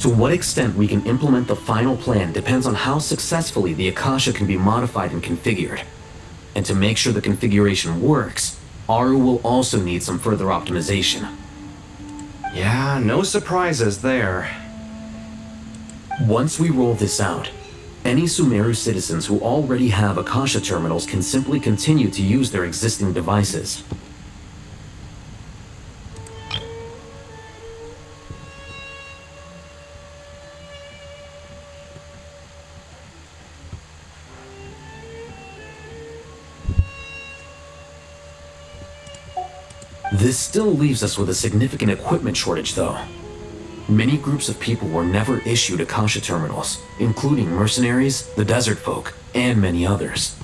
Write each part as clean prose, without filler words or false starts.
To what extent we can implement the final plan depends on how successfully the Akasha can be modified and configured. And to make sure the configuration works, Aru will also need some further optimization. Yeah, no surprises there. Once we roll this out, any Sumeru citizens who already have Akasha terminals can simply continue to use their existing devices. This still leaves us with a significant equipment shortage, though. Many groups of people were never issued Akasha terminals, including mercenaries, the desert folk, and many others.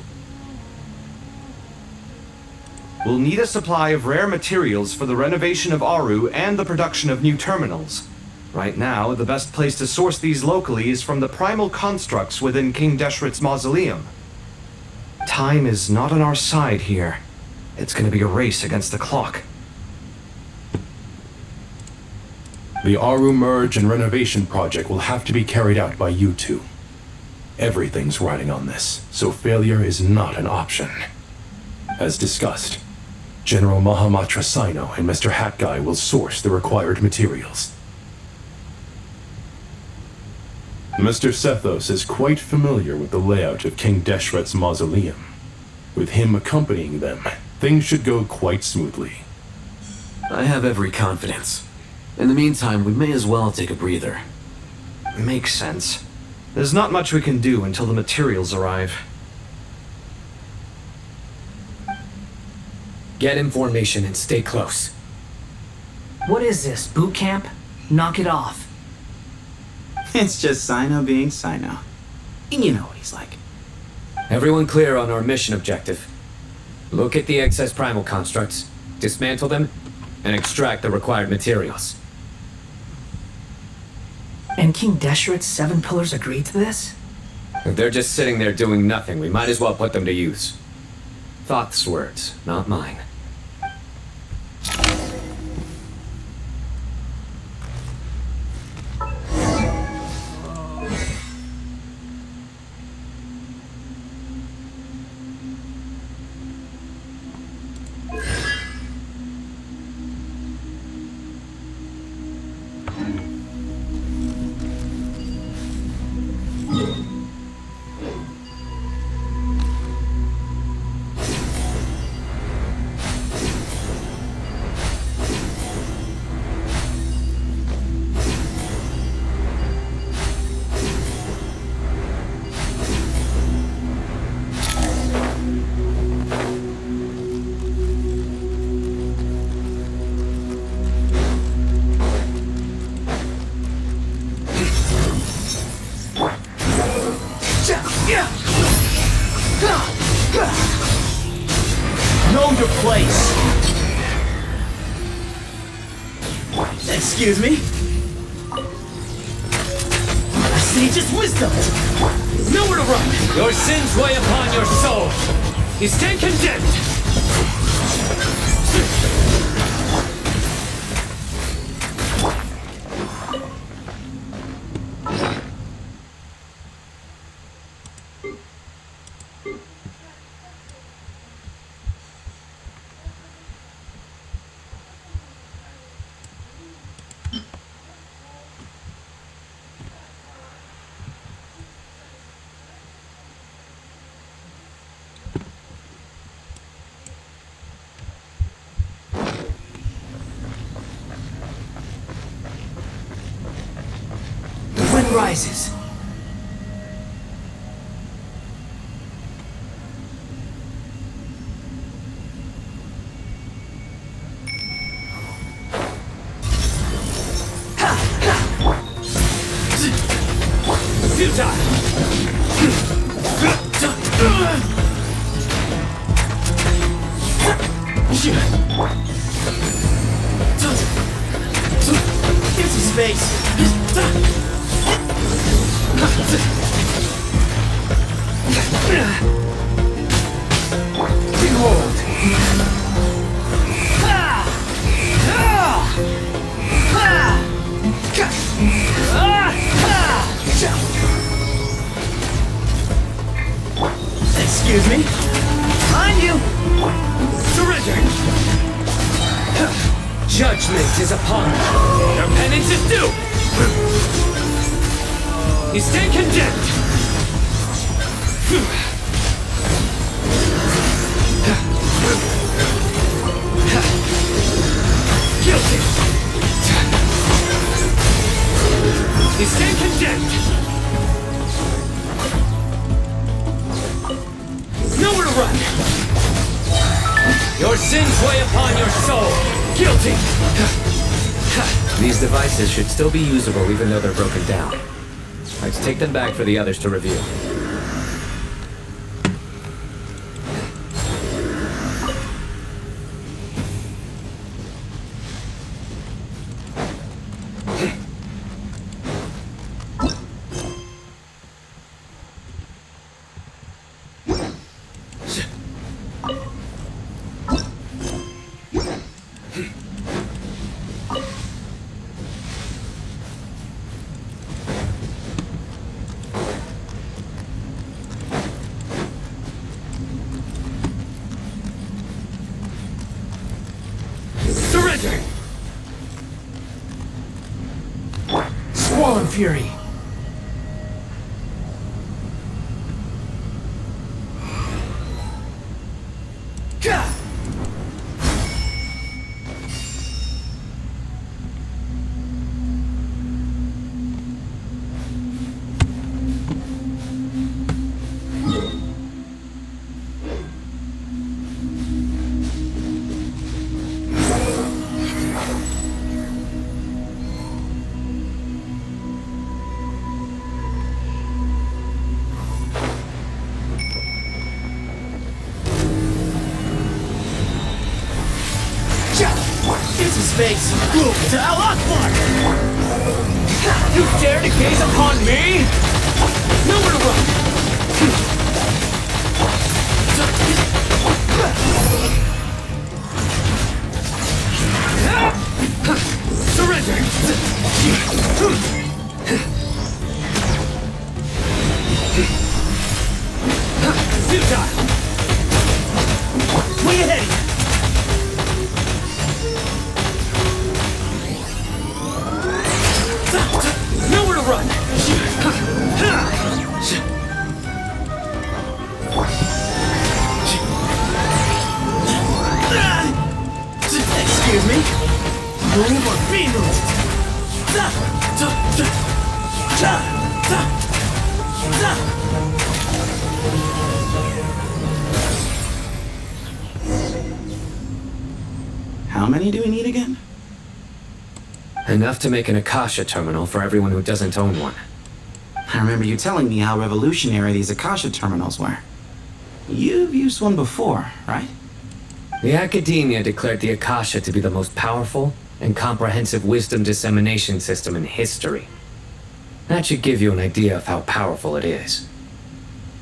We'll need a supply of rare materials for the renovation of Aru and the production of new terminals. Right now, the best place to source these locally is from the primal constructs within King Deshret's mausoleum. Time is not on our side here. It's gonna be a race against the clock. The Aru merge and renovation project will have to be carried out by you two. Everything's riding on this, so failure is not an option. As discussed, General Mahamatra Sino and Mr. Hat Guy will source the required materials. Mr. Sethos is quite familiar with the layout of King Deshret's mausoleum. With him accompanying them, things should go quite smoothly. I have every confidence. In the meantime, we may as well take a breather. Makes sense. There's not much we can do until the materials arrive. Get in formation and stay close. What is this, boot camp? Knock it off. It's just Sino being Sino. You know what he's like. Everyone clear on our mission objective. Locate the excess primal constructs, dismantle them, and extract the required materials. And King Deshret's 7 pillars agreed to this? If they're just sitting there doing nothing, we might as well put them to use. Thoth's words, not mine. Know your place. Excuse me? Sage's wisdom. Nowhere to run. Your sins weigh upon your soul. You stand condemned. The wind rises. Give some space. Behold. Excuse me? On you! Surrender! Judgment is upon you. Your penance is due! You stand condemned! Guilty! You stand condemned! Nowhere to run! Your sins weigh upon your soul! Guilty! These devices should still be usable even though they're broken down. Let's take them back for the others to review. Swollen Fury. Space, move to Al Akbar! You dare to gaze upon me? Nowhere to run! Surrender! Futile! Way ahead! Nowhere to run! Excuse me? Move or be moved! How many do we need again? Enough to make an Akasha terminal for everyone who doesn't own one. I remember you telling me how revolutionary these Akasha terminals were. You've used one before, right? The academia declared the Akasha to be the most powerful and comprehensive wisdom dissemination system in history. That should give you an idea of how powerful it is.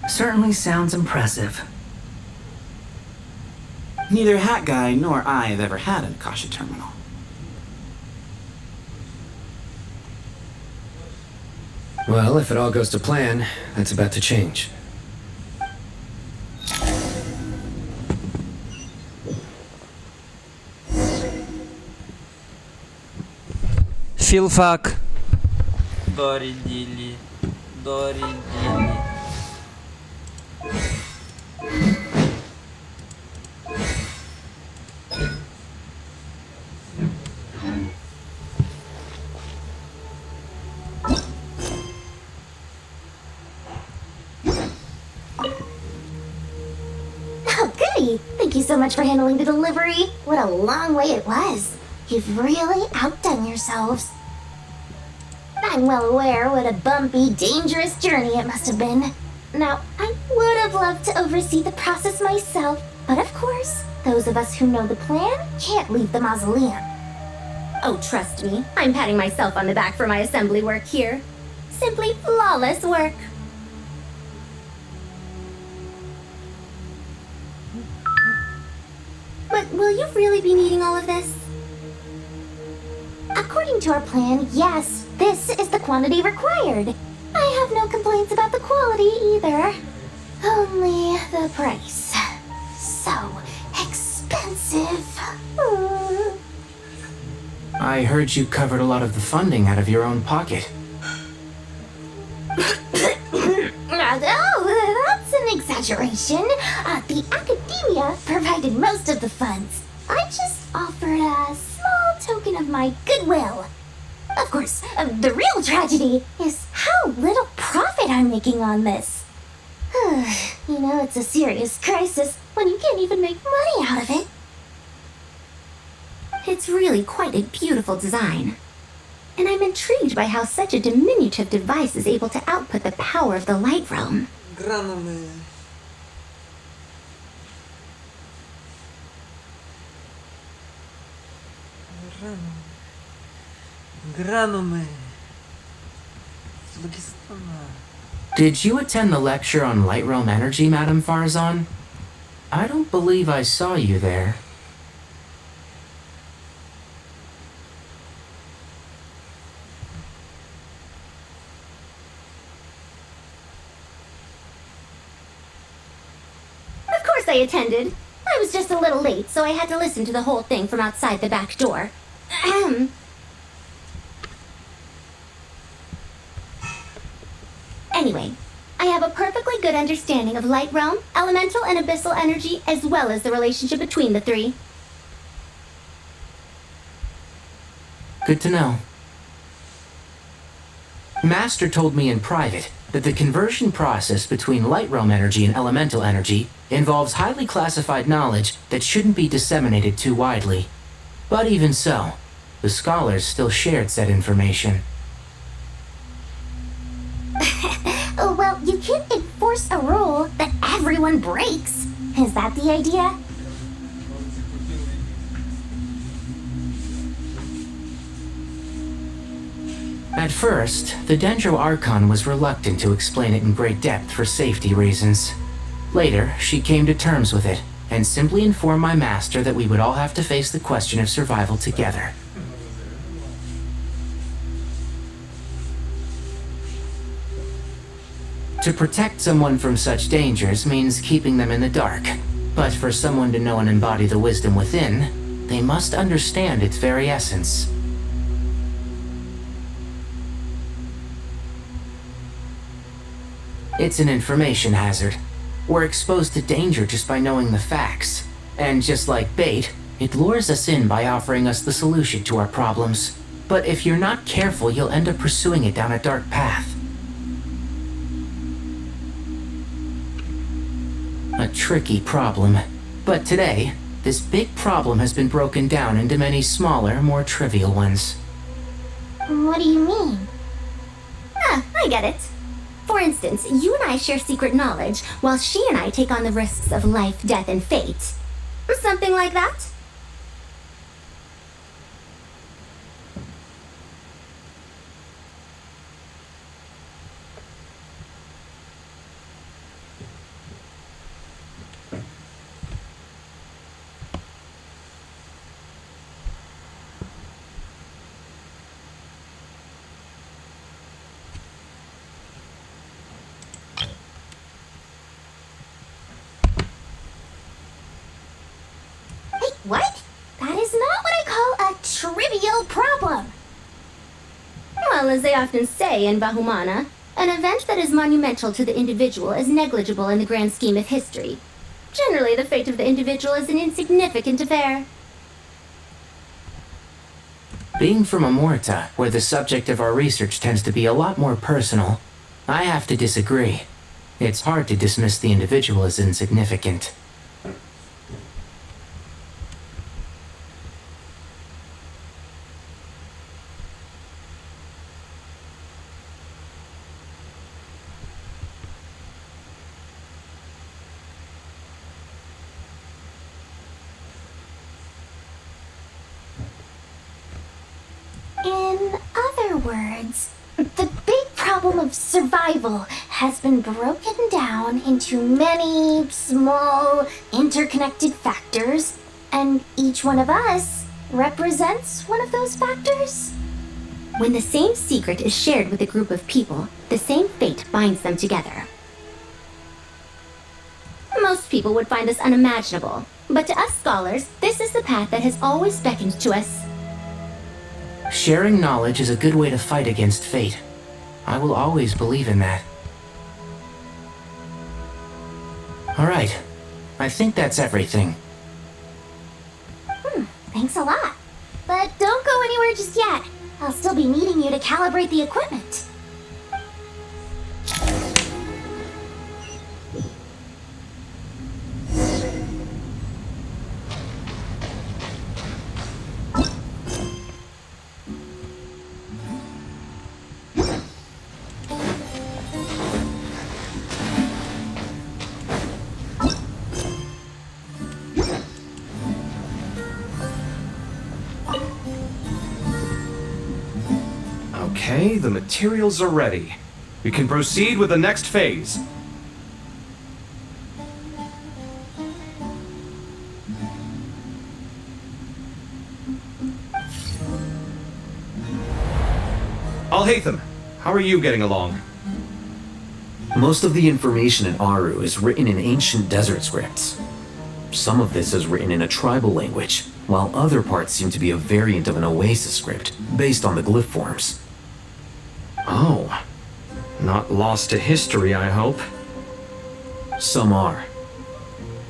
Certainly sounds impressive. Neither Hat Guy nor I have ever had an Akasha terminal. Well, if it all goes to plan, that's about to change. Филфак. Доридили. Oh, goody! Thank you so much for handling the delivery. What a long way it was. You've really outdone yourselves. I'm well aware what a bumpy, dangerous journey it must have been. Now, I would have loved to oversee the process myself, but of course, those of us who know the plan can't leave the mausoleum. Oh, trust me, I'm patting myself on the back for my assembly work here. Simply flawless work. But will you really be needing all of this? According to our plan, yes, this is the quantity required. I have no complaints about the quality either. Only the price. So expensive. I heard you covered a lot of the funding out of your own pocket. Oh, that's an exaggeration. The academia provided most of the funds. I just offered a small token of my goodwill. Of course, the real tragedy is how little profit I'm making on this. You know, it's a serious crisis when you can't even make money out of it. It's really quite a beautiful design. And I'm intrigued by how such a diminutive device is able to output the power of the light realm. Гранами. Гранами. Флагистана. Did you attend the lecture on light realm energy, Madame Farzan? I don't believe I saw you there. Of course I attended. I was just a little late, so I had to listen to the whole thing from outside the back door. Anyway, I have a perfectly good understanding of light realm, elemental, and abyssal energy, as well as the relationship between the three. Good to know. Master told me in private that the conversion process between light realm energy and elemental energy involves highly classified knowledge that shouldn't be disseminated too widely. But even so, the scholars still shared said information. Well, you can't enforce a rule that everyone breaks. Is that the idea? At first, the Dendro Archon was reluctant to explain it in great depth for safety reasons. Later, she came to terms with it, and simply informed my master that we would all have to face the question of survival together. To protect someone from such dangers means keeping them in the dark. But for someone to know and embody the wisdom within, they must understand its very essence. It's an information hazard. We're exposed to danger just by knowing the facts. And just like bait, it lures us in by offering us the solution to our problems. But if you're not careful, you'll end up pursuing it down a dark path. A tricky problem. But today, this big problem has been broken down into many smaller, more trivial ones. What do you mean? I get it. For instance, you and I share secret knowledge, while she and I take on the risks of life, death, and fate. Something like that? What? That is not what I call a trivial problem. Well, as they often say in Bahumana, an event that is monumental to the individual is negligible in the grand scheme of history. Generally, the fate of the individual is an insignificant affair. Being from Amorta, where the subject of our research tends to be a lot more personal, I have to disagree. It's hard to dismiss the individual as insignificant. In other words, the big problem of survival has been broken down into many small, interconnected factors, and each one of us represents one of those factors. When the same secret is shared with a group of people, the same fate binds them together. Most people would find this unimaginable. But to us scholars, this is the path that has always beckoned to us. Sharing knowledge is a good way to fight against fate. I will always believe in that. Alright, I think that's everything. Thanks a lot. But don't go anywhere just yet. I'll still be needing you to calibrate the equipment. Okay, the materials are ready. We can proceed with the next phase. Al-Haytham, how are you getting along? Most of the information in Aru is written in ancient desert scripts. Some of this is written in a tribal language, while other parts seem to be a variant of an oasis script, based on the glyph forms. Oh. Not lost to history, I hope. Some are.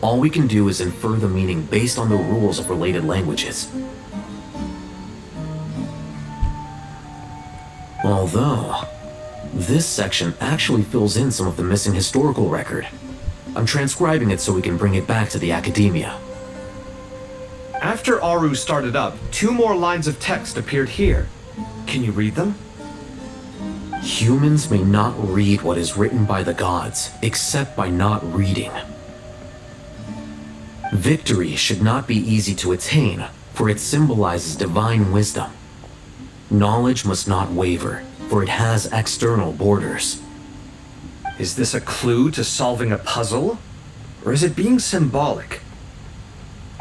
All we can do is infer the meaning based on the rules of related languages. Although, this section actually fills in some of the missing historical record. I'm transcribing it so we can bring it back to the academia. After Aru started up, 2 more lines of text appeared here. Can you read them? Humans may not read what is written by the gods, except by not reading. Victory should not be easy to attain, for it symbolizes divine wisdom. Knowledge must not waver, for it has external borders. Is this a clue to solving a puzzle? Or is it being symbolic?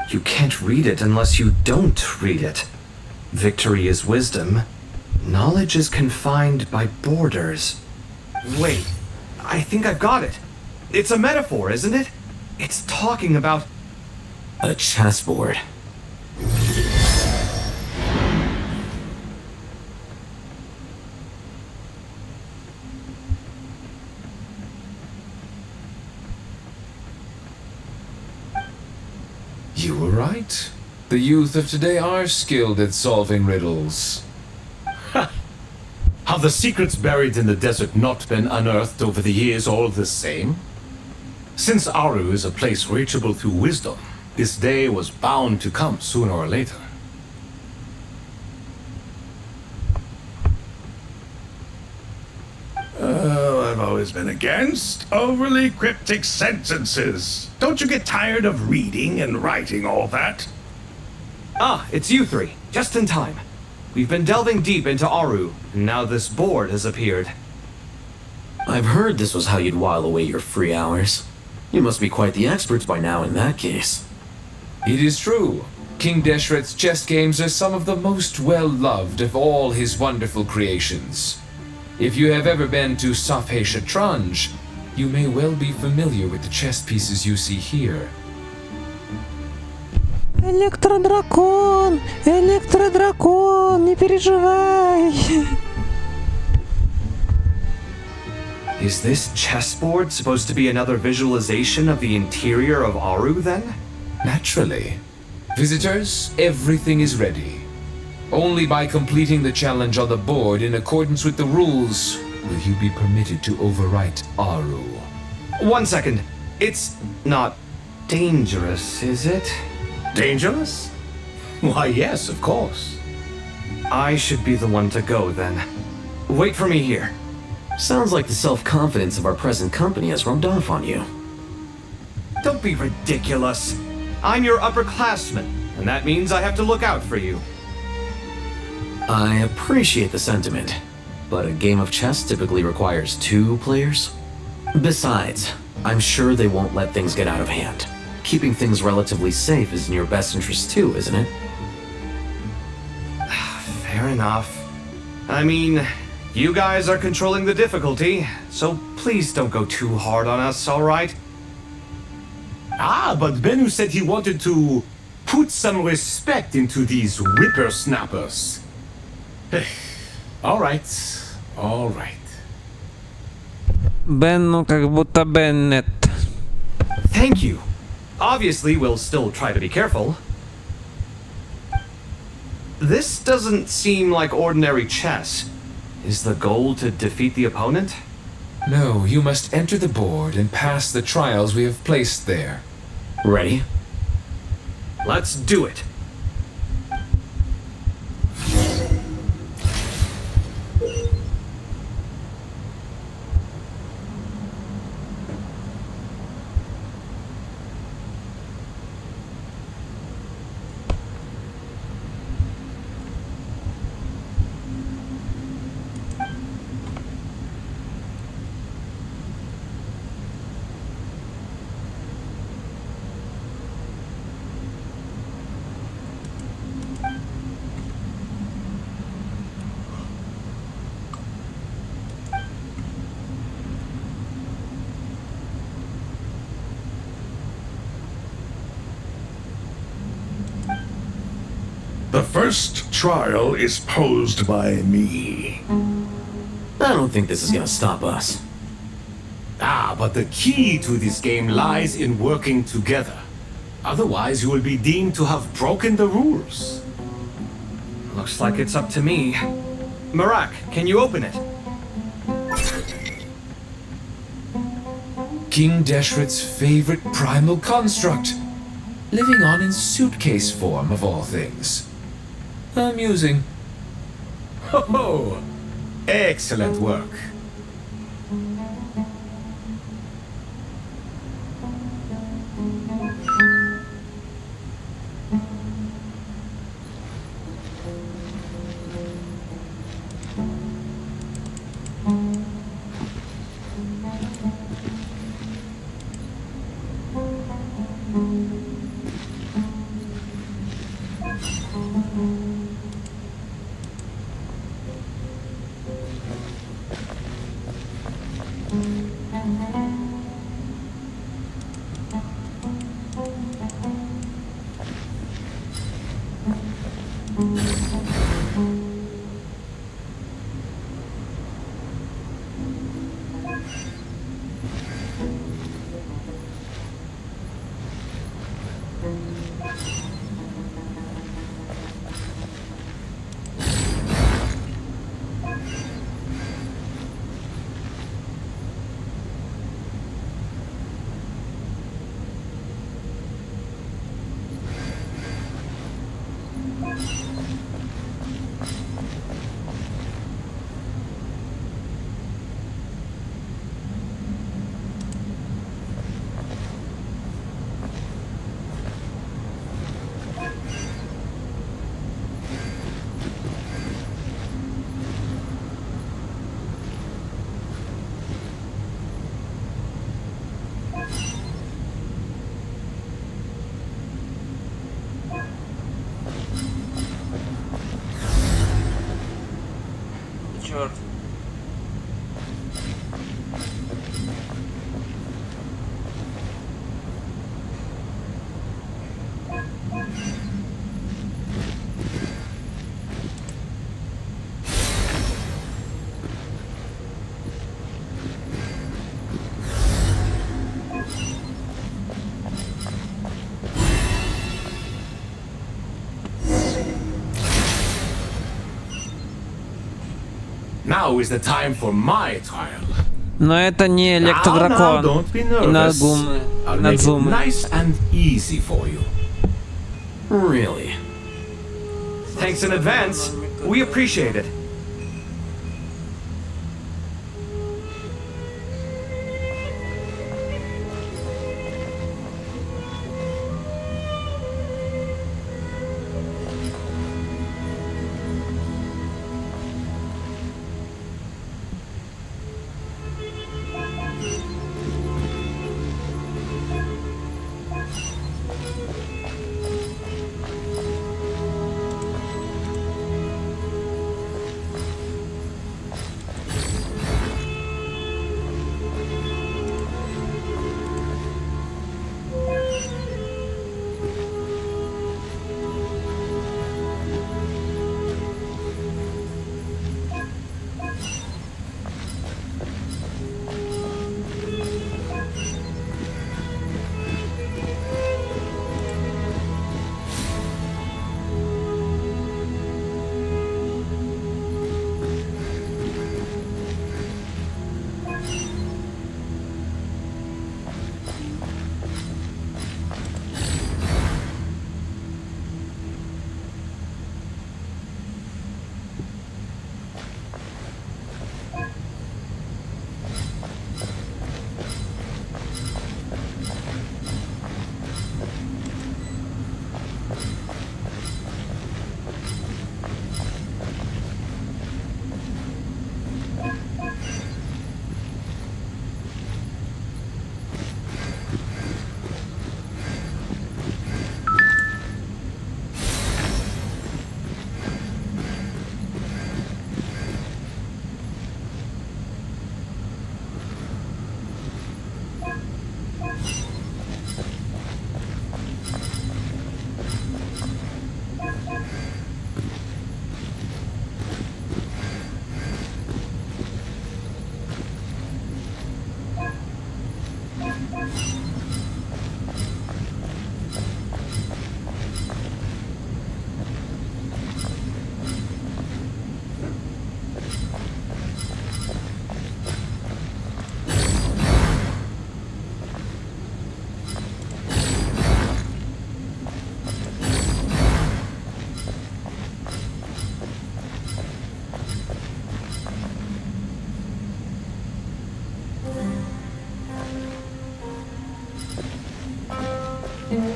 You can't read it unless you don't read it. Victory is wisdom. Knowledge is confined by borders. Wait, I think I've got it. It's a metaphor, isn't it? It's talking about... A chessboard. You were right. The youth of today are skilled at solving riddles. Have the secrets buried in the desert not been unearthed over the years all the same? Since Aru is a place reachable through wisdom, this day was bound to come sooner or later. Oh, I've always been against overly cryptic sentences. Don't you get tired of reading and writing all that? Ah, it's you 3. Just in time. We've been delving deep into Aru, and now this board has appeared. I've heard this was how you'd while away your free hours. You must be quite the experts by now in that case. It is true. King Deshret's chess games are some of the most well-loved of all his wonderful creations. If you have ever been to Safhe Shatranj, you may well be familiar with the chess pieces you see here. Электродракон! Электродракон! Не переживай! Is this chessboard supposed to be another visualization of the interior of Aru, then? Naturally. Visitors, everything is ready. Only by completing the challenge on the board in accordance with the rules will you be permitted to overwrite Aru. 1 second. It's not dangerous, is it? Dangerous? Why, yes, of course. I should be the one to go, then. Wait for me here. Sounds like the self-confidence of our present company has rubbed off on you. Don't be ridiculous. I'm your upperclassman, and that means I have to look out for you. I appreciate the sentiment, but a game of chess typically requires 2 players. Besides, I'm sure they won't let things get out of hand. Keeping things relatively safe is in your best interest too, isn't it? Fair enough. I mean, you guys are controlling the difficulty, so please don't go too hard on us, all right? Ah, but Bennu said he wanted to put some respect into these whippersnappers. All right, all right. Бенну как будто Беннет. Thank you. Obviously, we'll still try to be careful. This doesn't seem like ordinary chess. Is the goal to defeat the opponent? No, you must enter the board and pass the trials we have placed there. Ready? Let's do it. The first trial is posed by me. I don't think this is gonna stop us. Ah, but the key to this game lies in working together. Otherwise, you will be deemed to have broken the rules. Looks like it's up to me. Marak, can you open it? King Deshret's favorite primal construct. Living on in suitcase form, of all things. Amusing. Ho ho! Excellent work. Черт. Now is the time for my trial. Но это не Now, электродракон. don't be И nervous. Нагумы. I'll make it Надзумы. nice and easy for you. Really? Thanks in advance. We appreciate it. Strange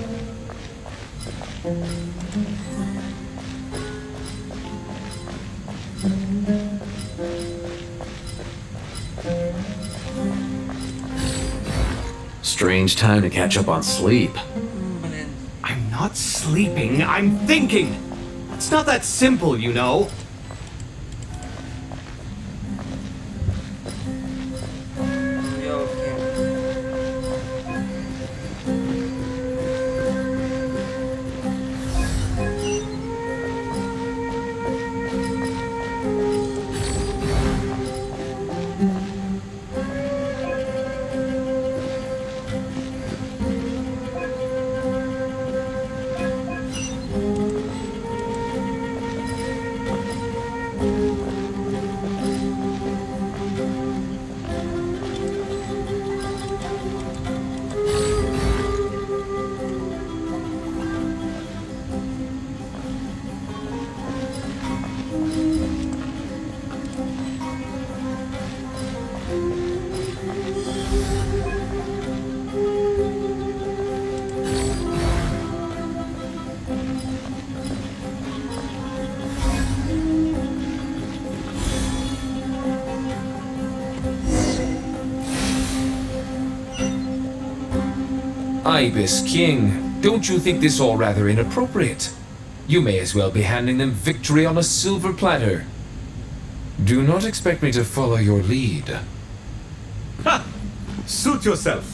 time to catch up on sleep. I'm not sleeping, I'm thinking! It's not that simple, you know. Ibis King, don't you think this all rather inappropriate? You may as well be handing them victory on a silver platter. Do not expect me to follow your lead. Ha! Suit yourself.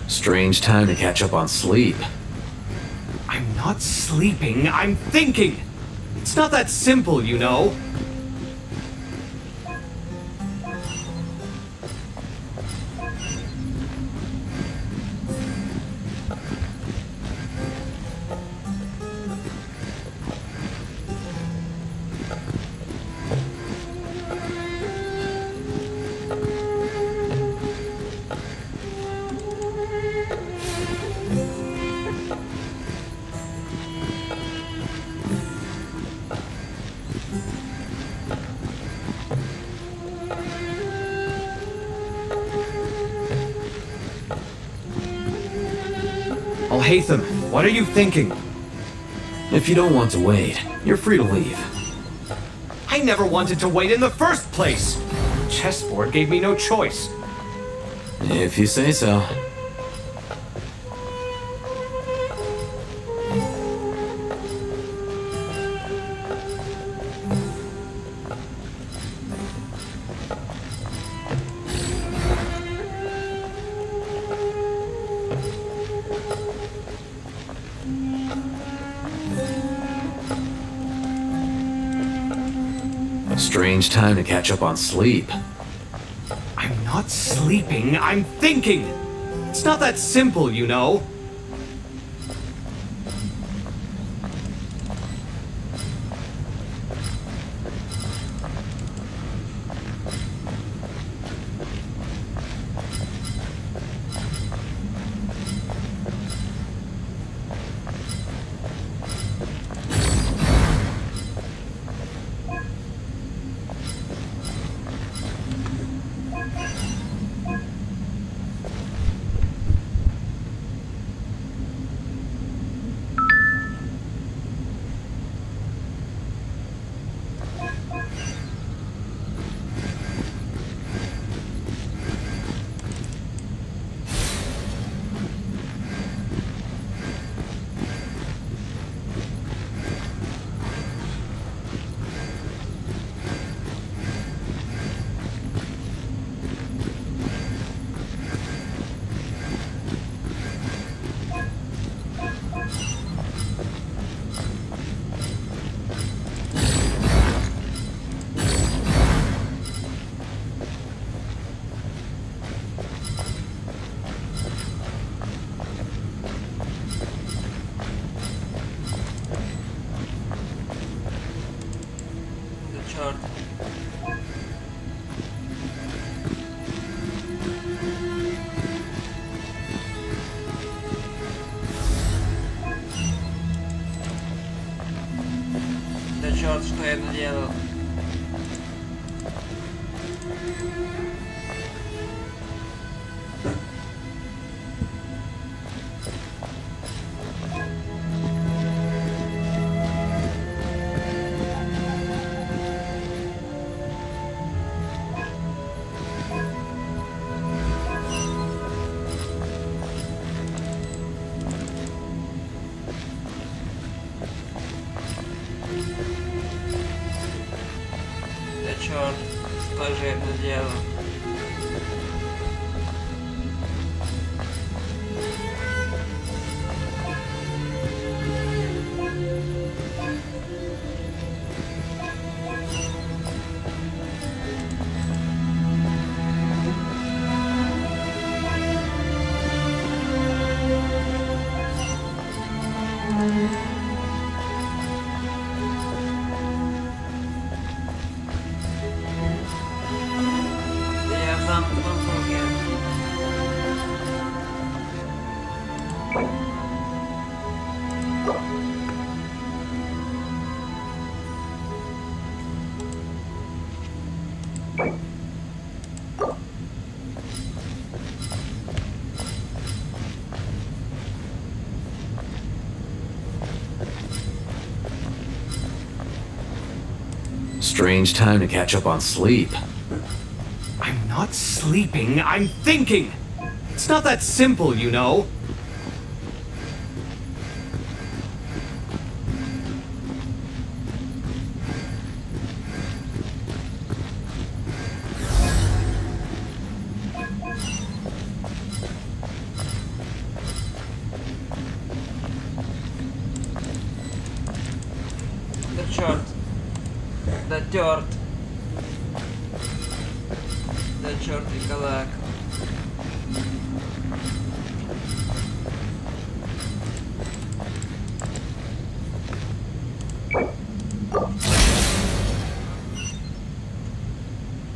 Strange time to catch up on sleep. I'm not sleeping, I'm thinking! It's not that simple, you know. Alhaitham, what are you thinking? If you don't want to wait, you're free to leave. I never wanted to wait in the first place! The chessboard gave me no choice. If you say so. Strange time to catch up on sleep. I'm not sleeping, I'm thinking! It's not that simple, you know. черт, что я наделал? Черт, что же я наделал? Strange time to catch up on sleep. I'm not sleeping, I'm thinking! It's not that simple, you know. Да черт. Да терт. Да черт и калак.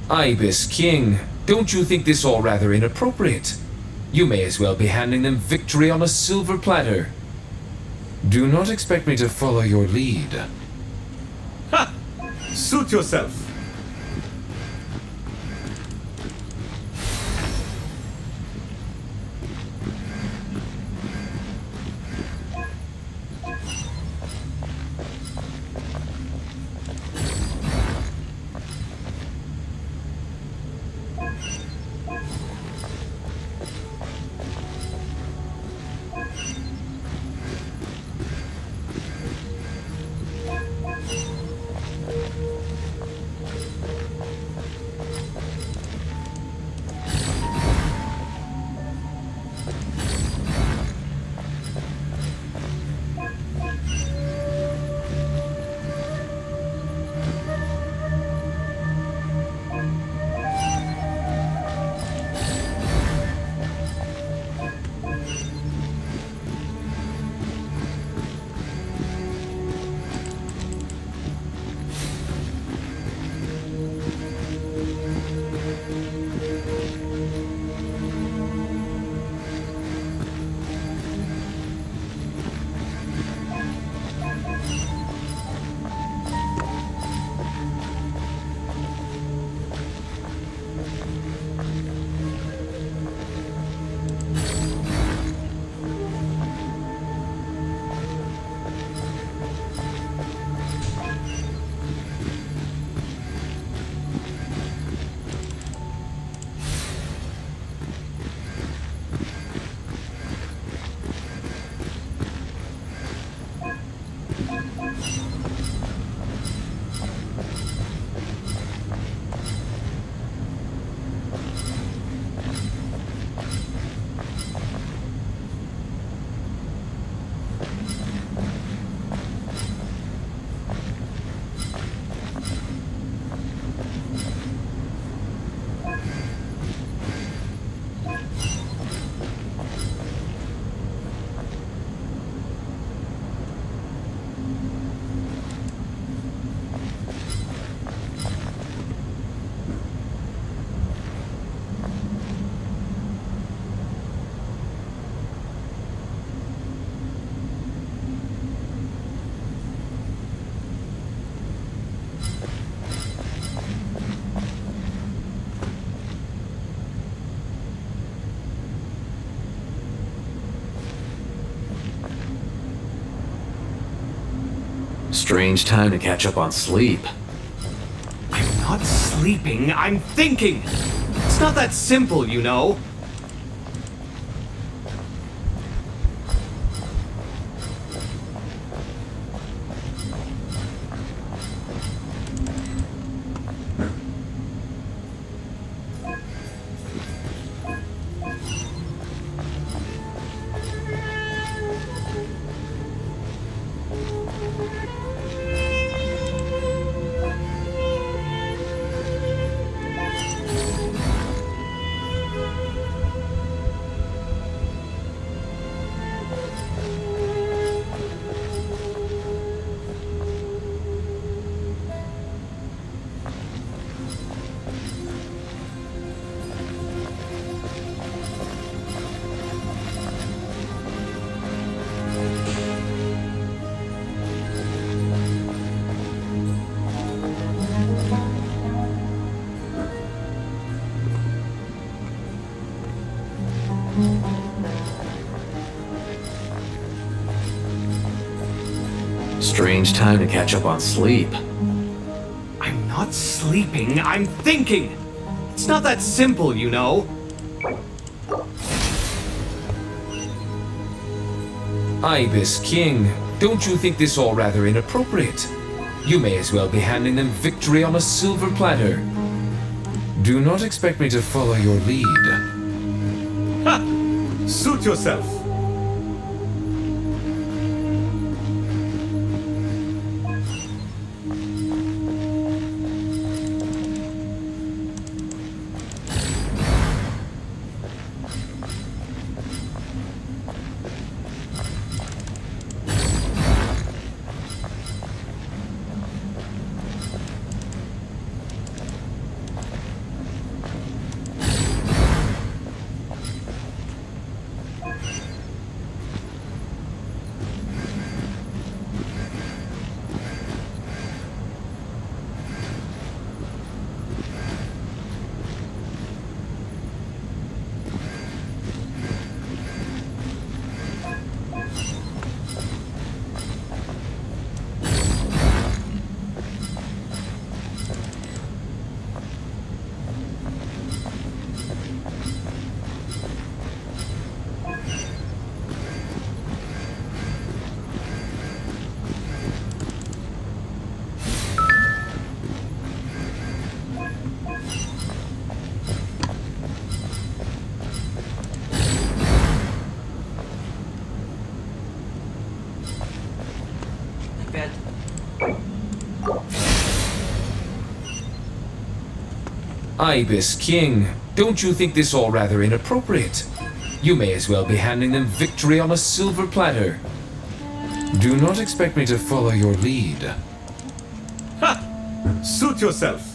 Ibis King, don't you think this all rather inappropriate? You may as well be handing them victory on a silver platter. Do not expect me to follow your lead. Ha! Suit yourself. Strange time to catch up on sleep. I'm not sleeping, I'm thinking! It's not that simple, you know. Strange time to catch up on sleep. I'm not sleeping, I'm thinking! It's not that simple, you know. Ibis King, don't you think this all rather inappropriate? You may as well be handing them victory on a silver platter. Do not expect me to follow your lead. Ha! Suit yourself! Ibis King, don't you think this all rather inappropriate? You may as well be handing them victory on a silver platter. Do not expect me to follow your lead. Ha! Suit yourself!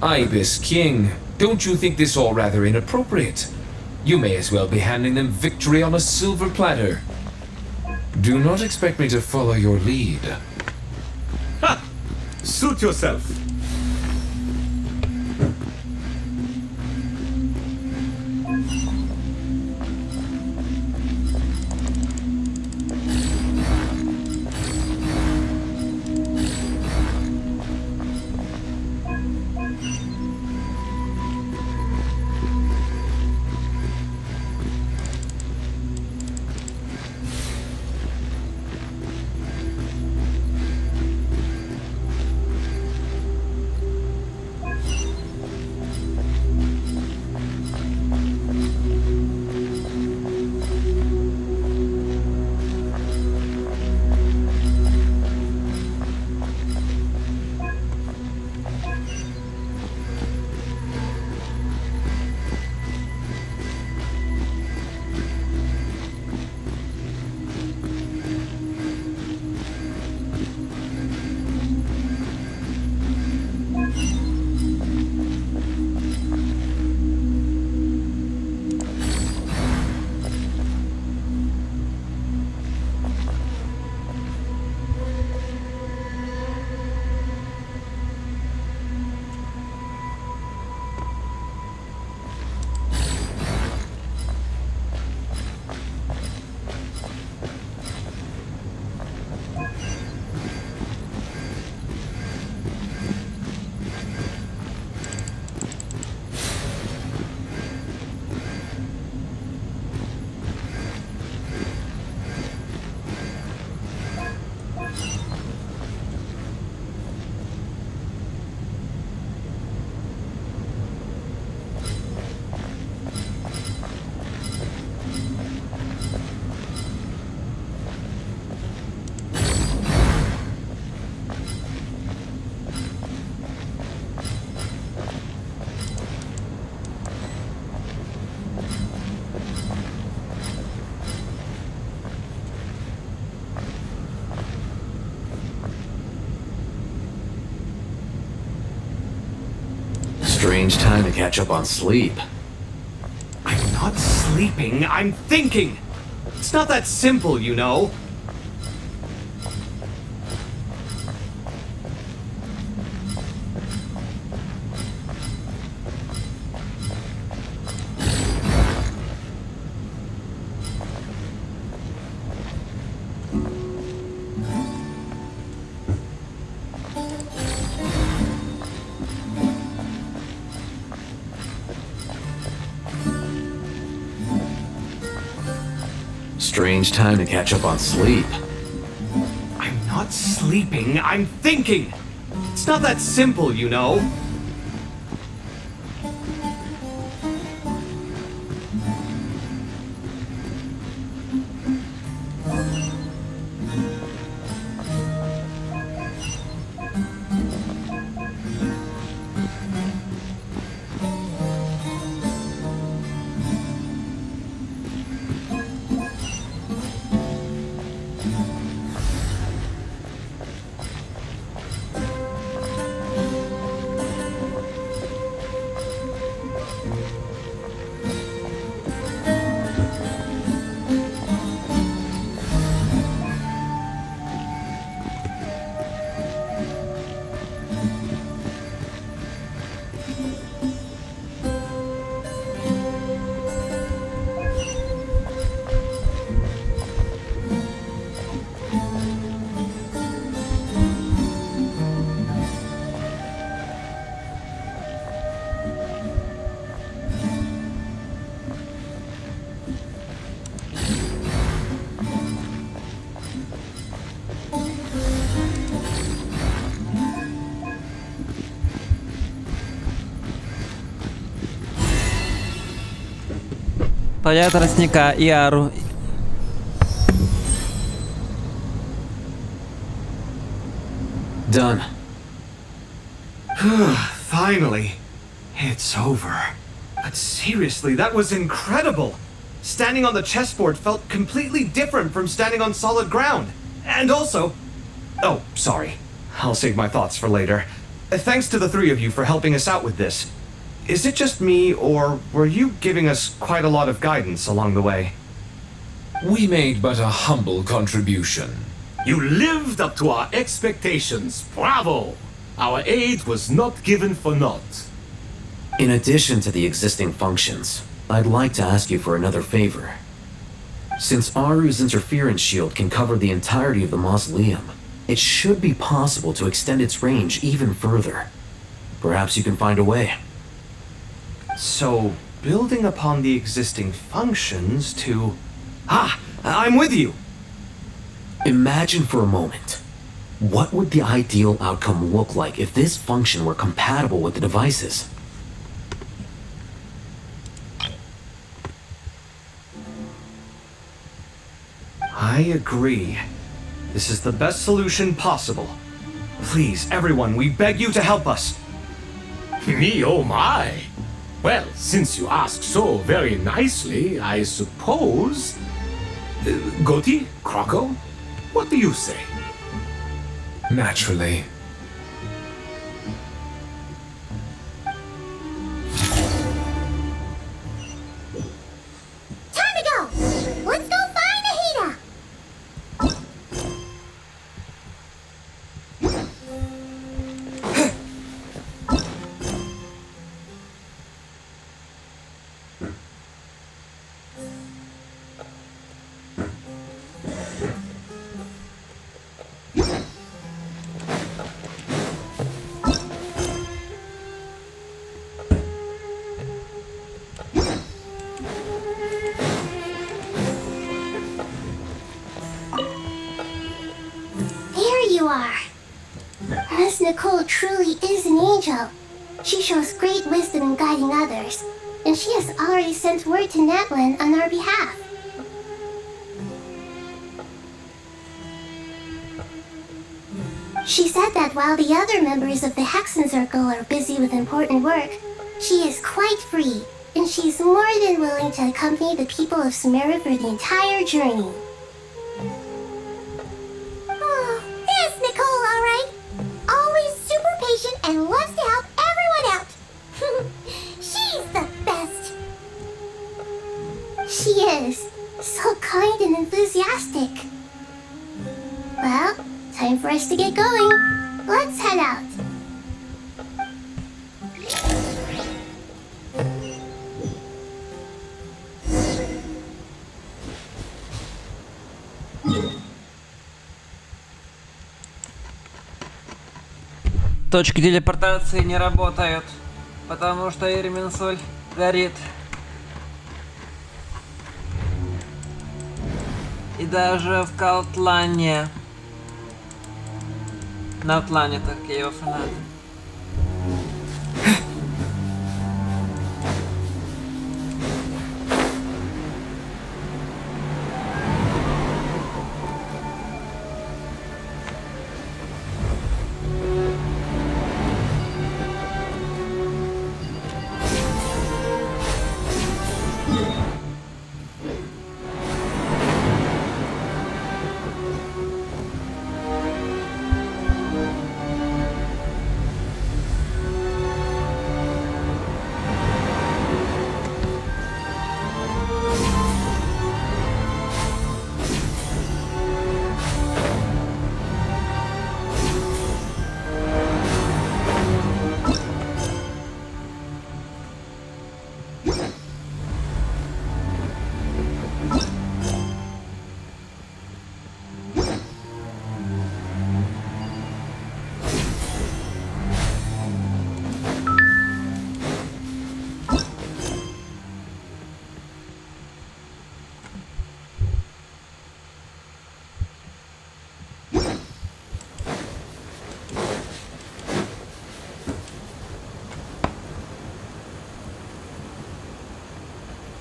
Ibis King, don't you think this all rather inappropriate? You may as well be handing them victory on a silver platter. Do not expect me to follow your lead. Ha! Suit yourself. Strange time to catch up on sleep. I'm not sleeping, I'm thinking! It's not that simple, you know. Strange time to catch up on sleep. I'm not sleeping, I'm thinking! It's not that simple, you know. To ja trestníka Iaru. Done. Finally. It's over. But seriously, that was incredible. Standing on the chessboard felt completely different from standing on solid ground. And also... Oh, sorry. I'll save my thoughts for later. Thanks to the three of you for helping us out with this. Is it just me, or were you giving us quite a lot of guidance along the way? We made but a humble contribution. You lived up to our expectations. Bravo! Our aid was not given for naught. In addition to the existing functions, I'd like to ask you for another favor. Since Aru's interference shield can cover the entirety of the mausoleum, it should be possible to extend its range even further. Perhaps you can find a way. So, building upon the existing functions to... I'm with you! Imagine for a moment. What would the ideal outcome look like if this function were compatible with the devices? I agree. This is the best solution possible. Please, everyone, we beg you to help us. Me, oh my! Well, since you ask so very nicely, I suppose... Goti? Croco? What do you say? Naturally. Time to go! Let's go find Ahita! Miss Nicole truly is an angel. She shows great wisdom in guiding others, and she has already sent word to Natlan on our behalf. She said that while the other members of the Hexen Circle are busy with important work, she is quite free, and she's more than willing to accompany the people of Sumeru for the entire journey. And loves to help everyone out. She's the best. She is. So kind and enthusiastic. Well, time for us to get going. Let's head out. Точки телепортации не работают, потому что Ирминсоль горит. И даже в Каутлане. На Аутлане так его фанаты.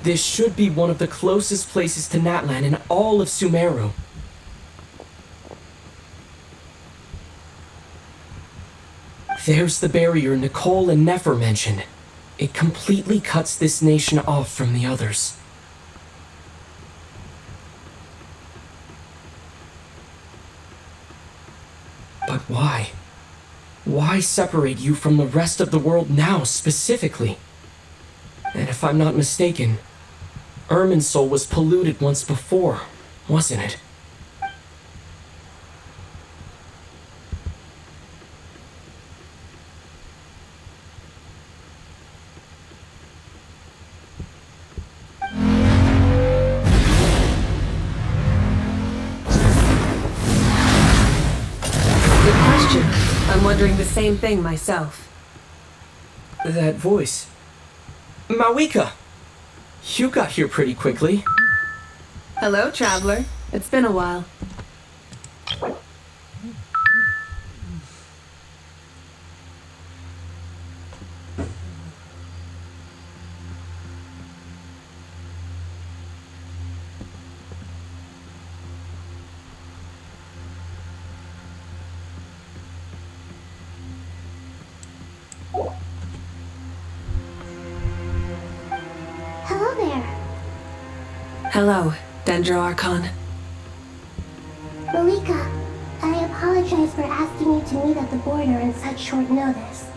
This should be one of the closest places to Natlan in all of Sumeru. There's the barrier Nicole and Nefer mentioned. It completely cuts this nation off from the others. But why? Why separate you from the rest of the world now, specifically? And if I'm not mistaken, Irminsul was polluted once before, wasn't it? I'm wondering the same thing myself. That voice. Mawika! You got here pretty quickly. Hello, traveler. It's been a while. Hello there. Hello, Dendro Archon. Malika, I apologize for asking you to meet at the border on such short notice.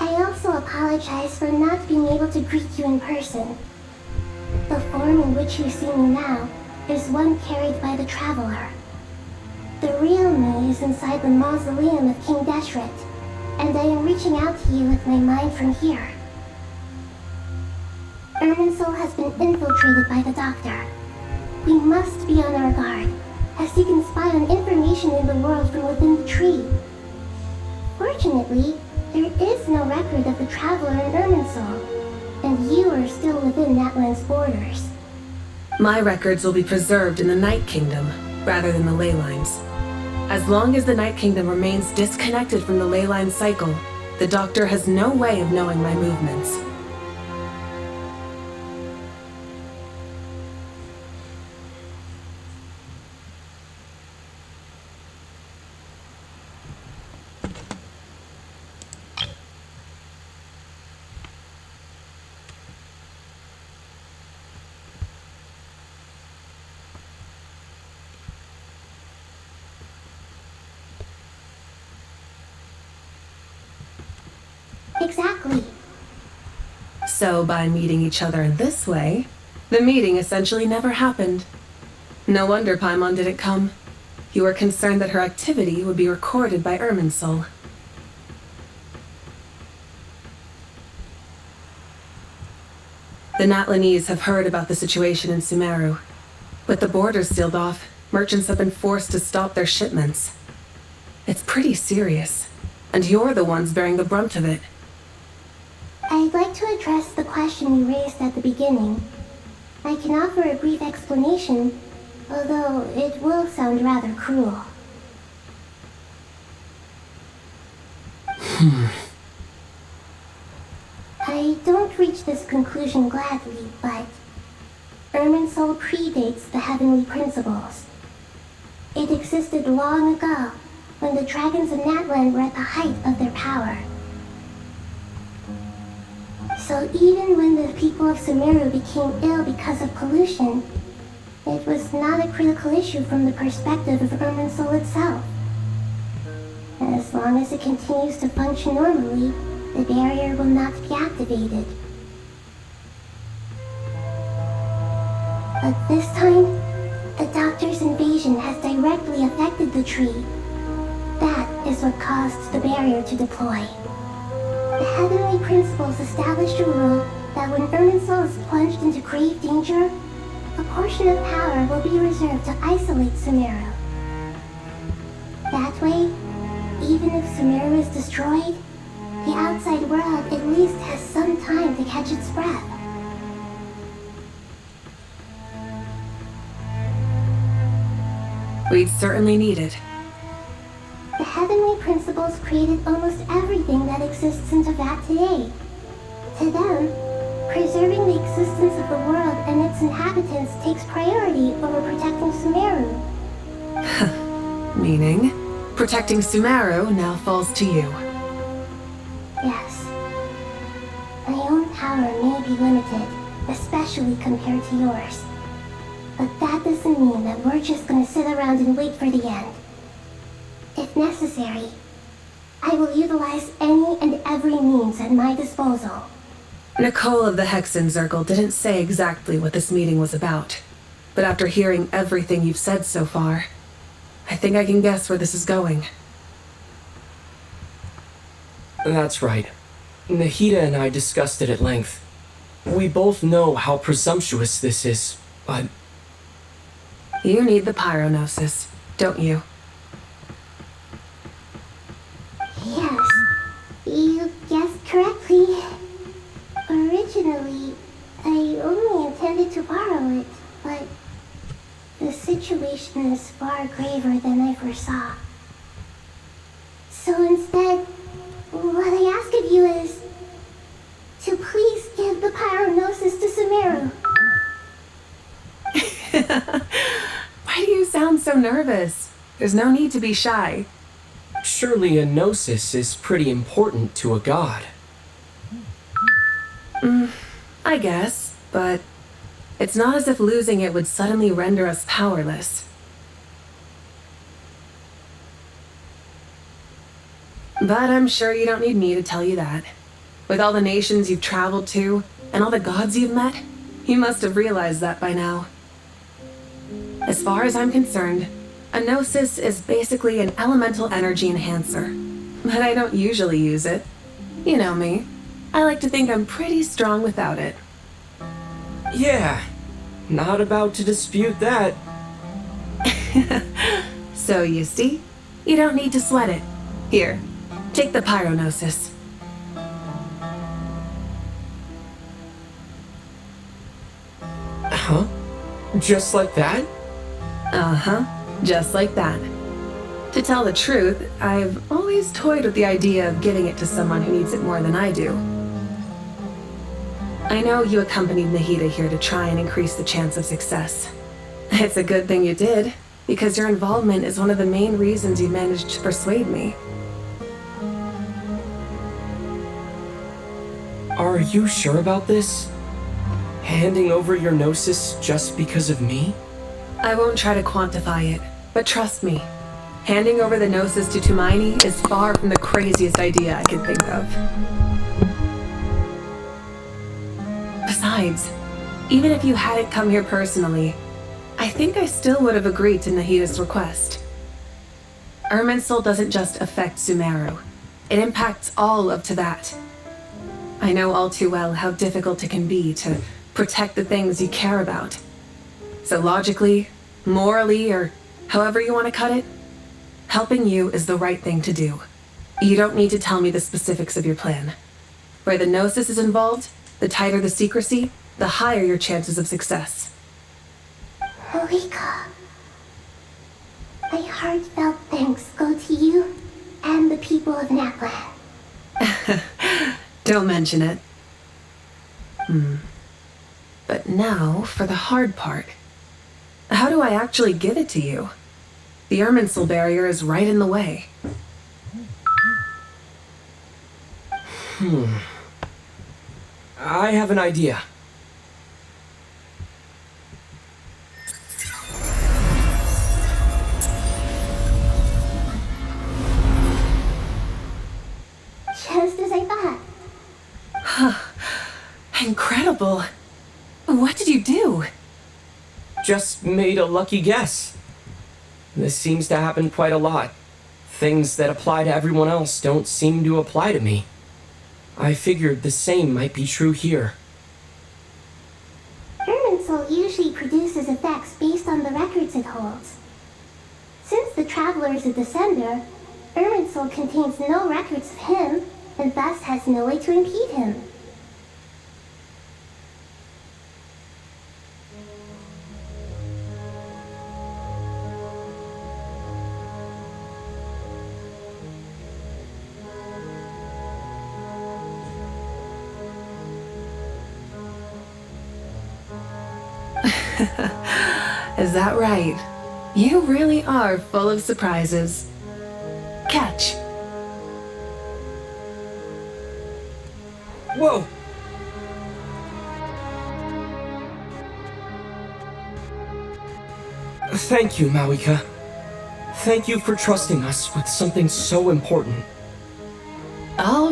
I also apologize for not being able to greet you in person. The form in which you see me now is one carried by the traveler. The real me is inside the mausoleum of King Deshret, and I am reaching out to you with my mind from here. Irminsul has been infiltrated by the Doctor. We must be on our guard, as he can spy on information in the world from within the tree. Fortunately, there is no record of the traveler in Irminsul, and you are still within Natlan's borders. My records will be preserved in the Night Kingdom, rather than the ley lines. As long as the Night Kingdom remains disconnected from the ley line cycle, the Doctor has no way of knowing my movements. Exactly. So by meeting each other in this way, the meeting essentially never happened. No wonder Paimon didn't come. You were concerned that her activity would be recorded by Irminsul. The Natlanese have heard about the situation in Sumeru. With the borders sealed off, merchants have been forced to stop their shipments. It's pretty serious, and you're the ones bearing the brunt of it. I'd like to address the question you raised at the beginning. I can offer a brief explanation, although it will sound rather cruel. I don't reach this conclusion gladly, but Irminsul predates the heavenly principles. It existed long ago, when the dragons of Natlan were at the height of their power. So even when the people of Sumeru became ill because of pollution, it was not a critical issue from the perspective of Irminsul itself. As long as it continues to function normally, the barrier will not be activated. But this time, the Doctor's invasion has directly affected the tree. That is what caused the barrier to deploy. The heavenly principles established a rule that when Irminsul is plunged into grave danger, a portion of power will be reserved to isolate Sumeru. That way, even if Sumeru is destroyed, the outside world at least has some time to catch its breath. We'd certainly need it. The heavenly principles created almost everything that exists in Teyvat today. To them, preserving the existence of the world and its inhabitants takes priority over protecting Sumeru. Meaning, protecting Sumeru now falls to you. Yes. My own power may be limited, especially compared to yours. But that doesn't mean that we're just gonna sit around and wait for the end. If necessary, I will utilize any and every means at my disposal. Nicole of the Hexen Circle didn't say exactly what this meeting was about, but after hearing everything you've said so far, I think I can guess where this is going. That's right. Nahida and I discussed it at length. We both know how presumptuous this is, but... You need the pyronosis, don't you? Yes, you guessed correctly. Originally, I only intended to borrow it, but the situation is far graver than I foresaw. So instead, what I ask of you is to please give the pyronosis to Sumeru. Why do you sound so nervous? There's no need to be shy. Surely a gnosis is pretty important to a god. I guess, but it's not as if losing it would suddenly render us powerless. But I'm sure you don't need me to tell you that. With all the nations you've traveled to, and all the gods you've met, you must have realized that by now. As far as I'm concerned, a gnosis is basically an elemental energy enhancer. But I don't usually use it. You know me. I like to think I'm pretty strong without it. Yeah, not about to dispute that. So you see, you don't need to sweat it. Here, take the pyronosis. Huh? Just like that? Uh-huh, just like that. To tell the truth, I've always toyed with the idea of giving it to someone who needs it more than I do. I know you accompanied Nahida here to try and increase the chance of success. It's a good thing you did, because your involvement is one of the main reasons you managed to persuade me. Are you sure about this? Handing over your gnosis just because of me? I won't try to quantify it, but trust me, handing over the gnosis to Tumaini is far from the craziest idea I could think of. Besides, even if you hadn't come here personally, I think I still would have agreed to Nahida's request. Irminsul doesn't just affect Sumeru. It impacts all of Tibet. I know all too well how difficult it can be to protect the things you care about. So logically, morally, or however you want to cut it, helping you is the right thing to do. You don't need to tell me the specifics of your plan. Where the gnosis is involved, the tighter the secrecy, the higher your chances of success. Malika, my heartfelt thanks go to you and the people of Naplan. Don't mention it. But now for the hard part. How do I actually give it to you? The Irminsul barrier is right in the way. I have an idea. Just as I thought. Incredible. What did you do? Just made a lucky guess. This seems to happen quite a lot. Things that apply to everyone else don't seem to apply to me. I figured the same might be true here. Irminsul usually produces effects based on the records it holds. Since the Traveler is a descender, Irminsul contains no records of him, and thus has no way to impede him. Is that right? You really are full of surprises. Catch. Whoa! Thank you, Mawika. Thank you for trusting us with something so important.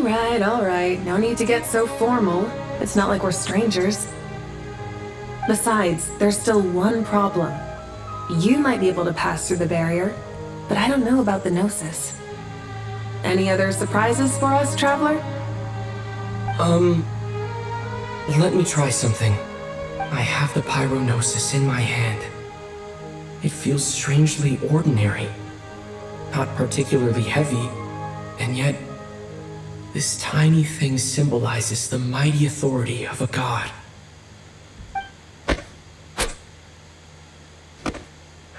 All right. No need to get so formal. It's not like we're strangers. Besides, there's still one problem. You might be able to pass through the barrier, but I don't know about the Gnosis. Any other surprises for us, Traveler? Let me try something. I have the Pyronosis in my hand. It feels strangely ordinary. Not particularly heavy, and yet this tiny thing symbolizes the mighty authority of a god.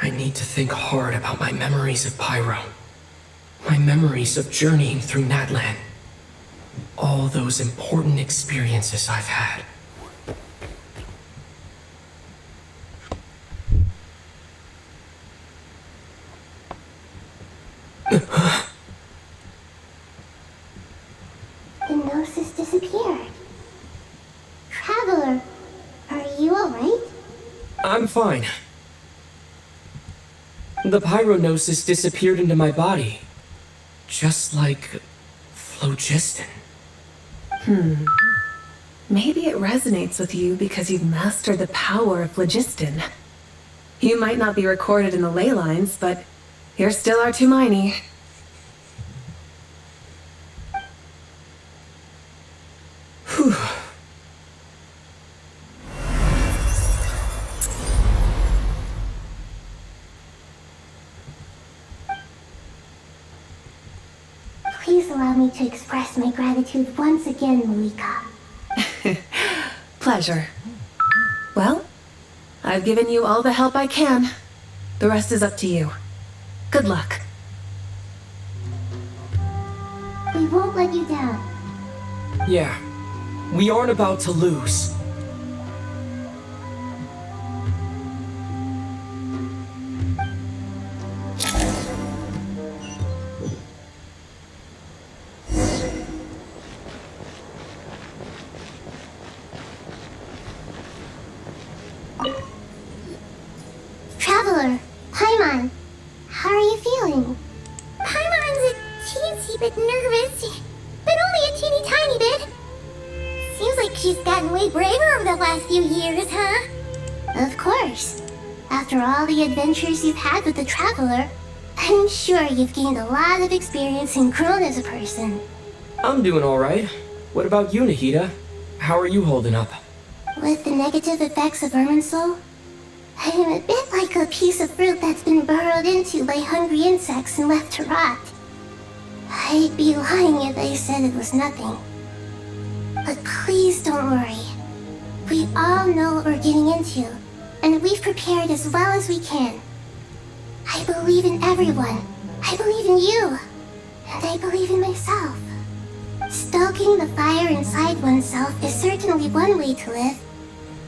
I need to think hard about my memories of Pyro. My memories of journeying through Natlan. All those important experiences I've had. The Gnosis disappeared. Traveler, are you alright? I'm fine. The Pyronosis disappeared into my body. Just like phlogiston. Maybe it resonates with you because you've mastered the power of phlogiston. You might not be recorded in the ley lines, but you're still our Tumini. Whew. Please allow me to express my gratitude once again, Malika. Pleasure. Well, I've given you all the help I can. The rest is up to you. Good luck. We won't let you down. Yeah, we aren't about to lose. Traveler, Paimon, how are you feeling? Paimon's a teensy bit nervous, but only a teeny tiny bit. Seems like she's gotten way braver over the last few years, huh? Of course. After all the adventures you've had with the Traveler, I'm sure you've gained a lot of experience and grown as a person. I'm doing alright. What about you, Nahida? How are you holding up? With the negative effects of Irminsul, I'm a bit like a piece of fruit that's been burrowed into by hungry insects and left to rot. I'd be lying if I said it was nothing. But please don't worry. We all know what we're getting into, and we've prepared as well as we can. I believe in everyone. I believe in you. And I believe in myself. Stoking the fire inside oneself is certainly one way to live.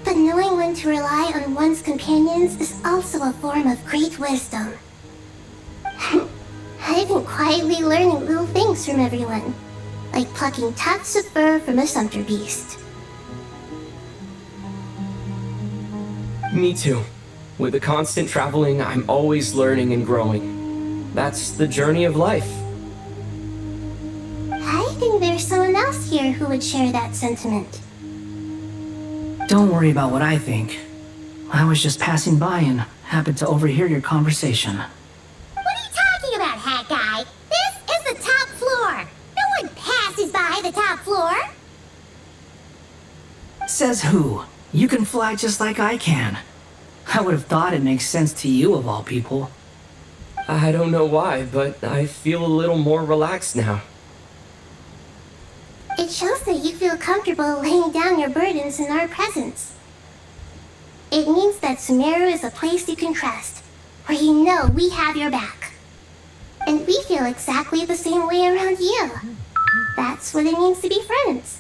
But knowing when to rely on one's companions is also a form of great wisdom. I've been quietly learning little things from everyone, like plucking tufts of fur from a sumpter beast. Me too. With the constant traveling, I'm always learning and growing. That's the journey of life. I think there's someone else here who would share that sentiment. Don't worry about what I think. I was just passing by and happened to overhear your conversation. What are you talking about, Hat Guy? This is the top floor. No one passes by the top floor. Says who? You can fly just like I can. I would have thought it makes sense to you of all people. I don't know why, but I feel a little more relaxed now. It shows that you feel comfortable laying down your burdens in our presence. It means that Sumeru is a place you can trust, where you know we have your back. And we feel exactly the same way around you. That's what it means to be friends.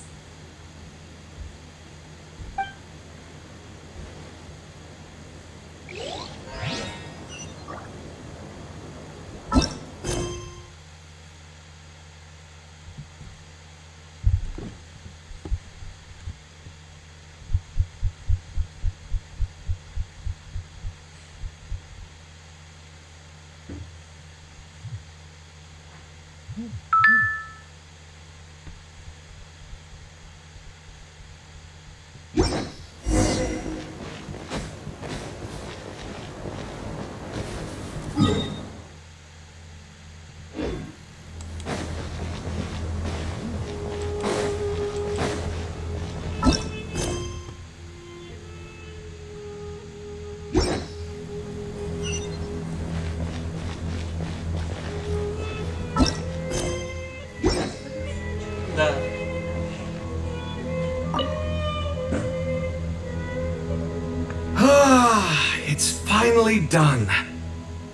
It's finally done.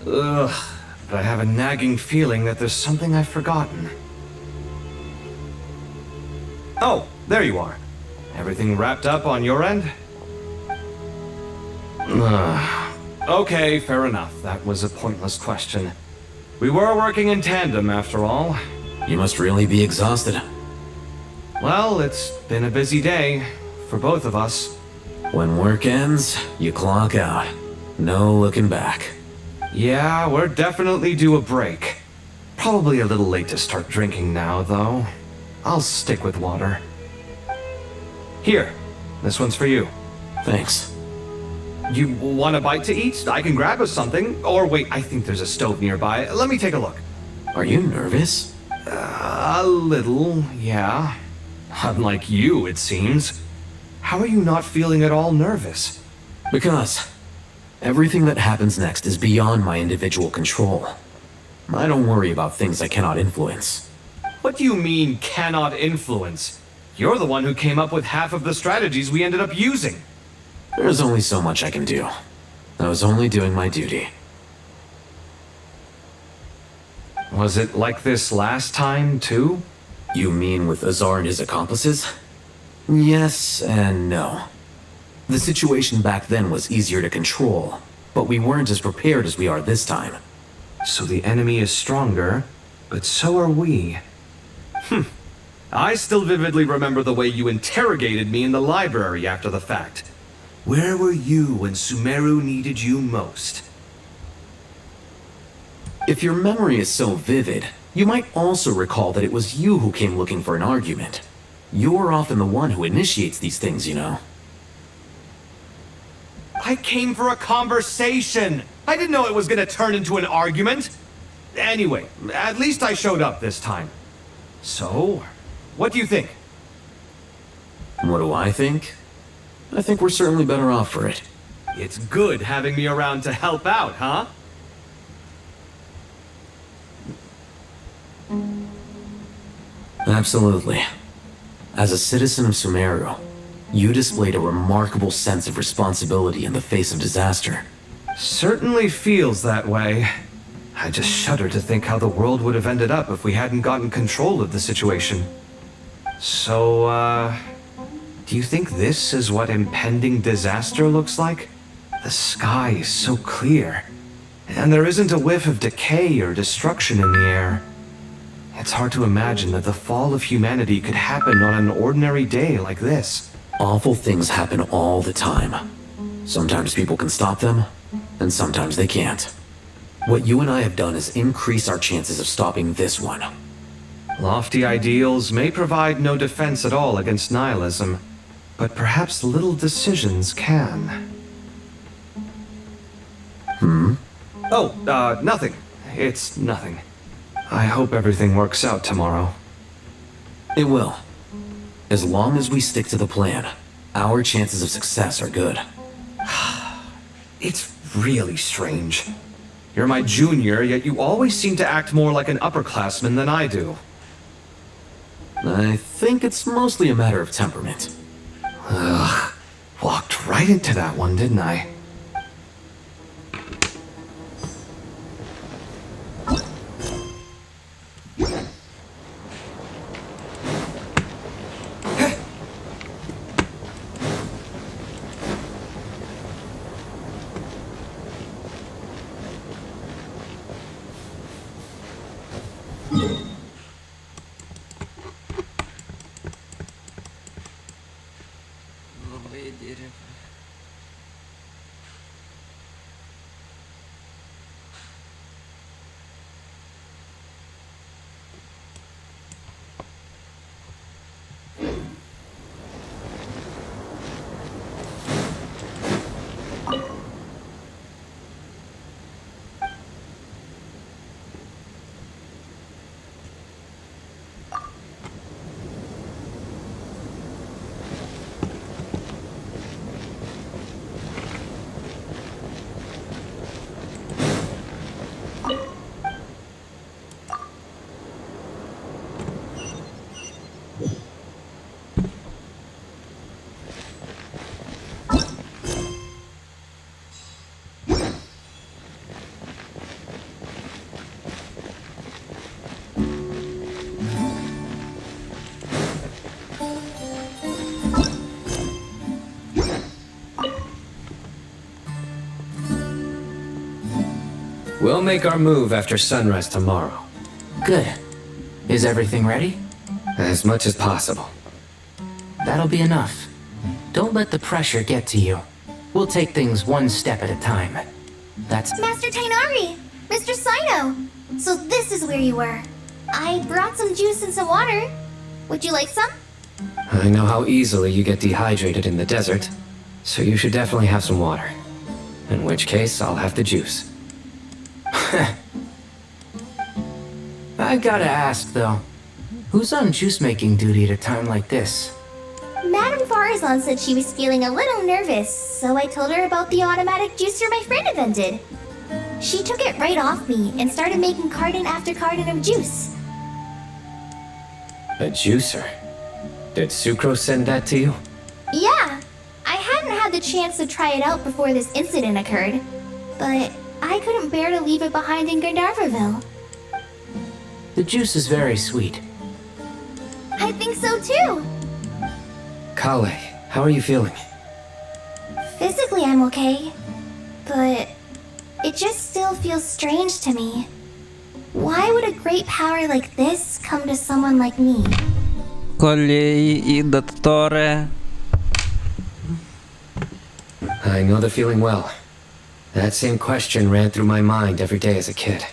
Ugh, but I have a nagging feeling that there's something I've forgotten. Oh, there you are. Everything wrapped up on your end? Okay, fair enough. That was a pointless question. We were working in tandem, after all. You must really be exhausted. Well, it's been a busy day for both of us. When work ends, you clock out. No looking back. Yeah, we're definitely due a break. Probably a little late to start drinking now, though. I'll stick with water. Here, this one's for you. Thanks. You want a bite to eat? I can grab us something. Or wait, I think there's a stove nearby. Let me take a look. Are you nervous? A little, yeah. Unlike you, it seems. How are you not feeling at all nervous? Because everything that happens next is beyond my individual control. I don't worry about things I cannot influence. What do you mean, cannot influence? You're the one who came up with half of the strategies we ended up using. There's only so much I can do. I was only doing my duty. Was it like this last time, too? You mean with Azar and his accomplices? Yes and no. The situation back then was easier to control, but we weren't as prepared as we are this time. So the enemy is stronger, but so are we. I still vividly remember the way you interrogated me in the library after the fact. Where were you when Sumeru needed you most? If your memory is so vivid, you might also recall that it was you who came looking for an argument. You're often the one who initiates these things, you know. I came for a conversation! I didn't know it was gonna turn into an argument! Anyway, at least I showed up this time. So, what do you think? What do I think? I think we're certainly better off for it. It's good having me around to help out, huh? Absolutely. As a citizen of Sumeru, you displayed a remarkable sense of responsibility in the face of disaster. Certainly feels that way. I just shudder to think how the world would have ended up if we hadn't gotten control of the situation. So, do you think this is what impending disaster looks like? The sky is so clear, and there isn't a whiff of decay or destruction in the air. It's hard to imagine that the fall of humanity could happen on an ordinary day like this. Awful things happen all the time. Sometimes people can stop them, and sometimes they can't. What you and I have done is increase our chances of stopping this one. Lofty ideals may provide no defense at all against nihilism, but perhaps little decisions can. Oh, nothing. It's nothing. I hope everything works out tomorrow. It will. As long as we stick to the plan, our chances of success are good. It's really strange. You're my junior, yet you always seem to act more like an upperclassman than I do. I think it's mostly a matter of temperament. Ugh. Walked right into that one, didn't I? Голубые дерево. We'll make our move after sunrise tomorrow. Good. Is everything ready? As much as possible. That'll be enough. Don't let the pressure get to you. We'll take things one step at a time. That's... Master Tainari! Mr. Sino! So this is where you were. I brought some juice and some water. Would you like some? I know how easily you get dehydrated in the desert, so you should definitely have some water. In which case, I'll have the juice. I gotta ask, though. Who's on juice-making duty at a time like this? Madame Farazan said she was feeling a little nervous, so I told her about the automatic juicer my friend invented. She took it right off me and started making carton after carton of juice. A juicer? Did Sucrose send that to you? Yeah, I hadn't had the chance to try it out before this incident occurred, but I couldn't bear to leave it behind in Gandharvaville. The juice is very sweet. I think so too. Kale, how are you feeling? Physically, I'm okay, but it just still feels strange to me. Why would a great power like this come to someone like me? Colei dottore. I know the feeling well. That same question ran through my mind every day as a kid.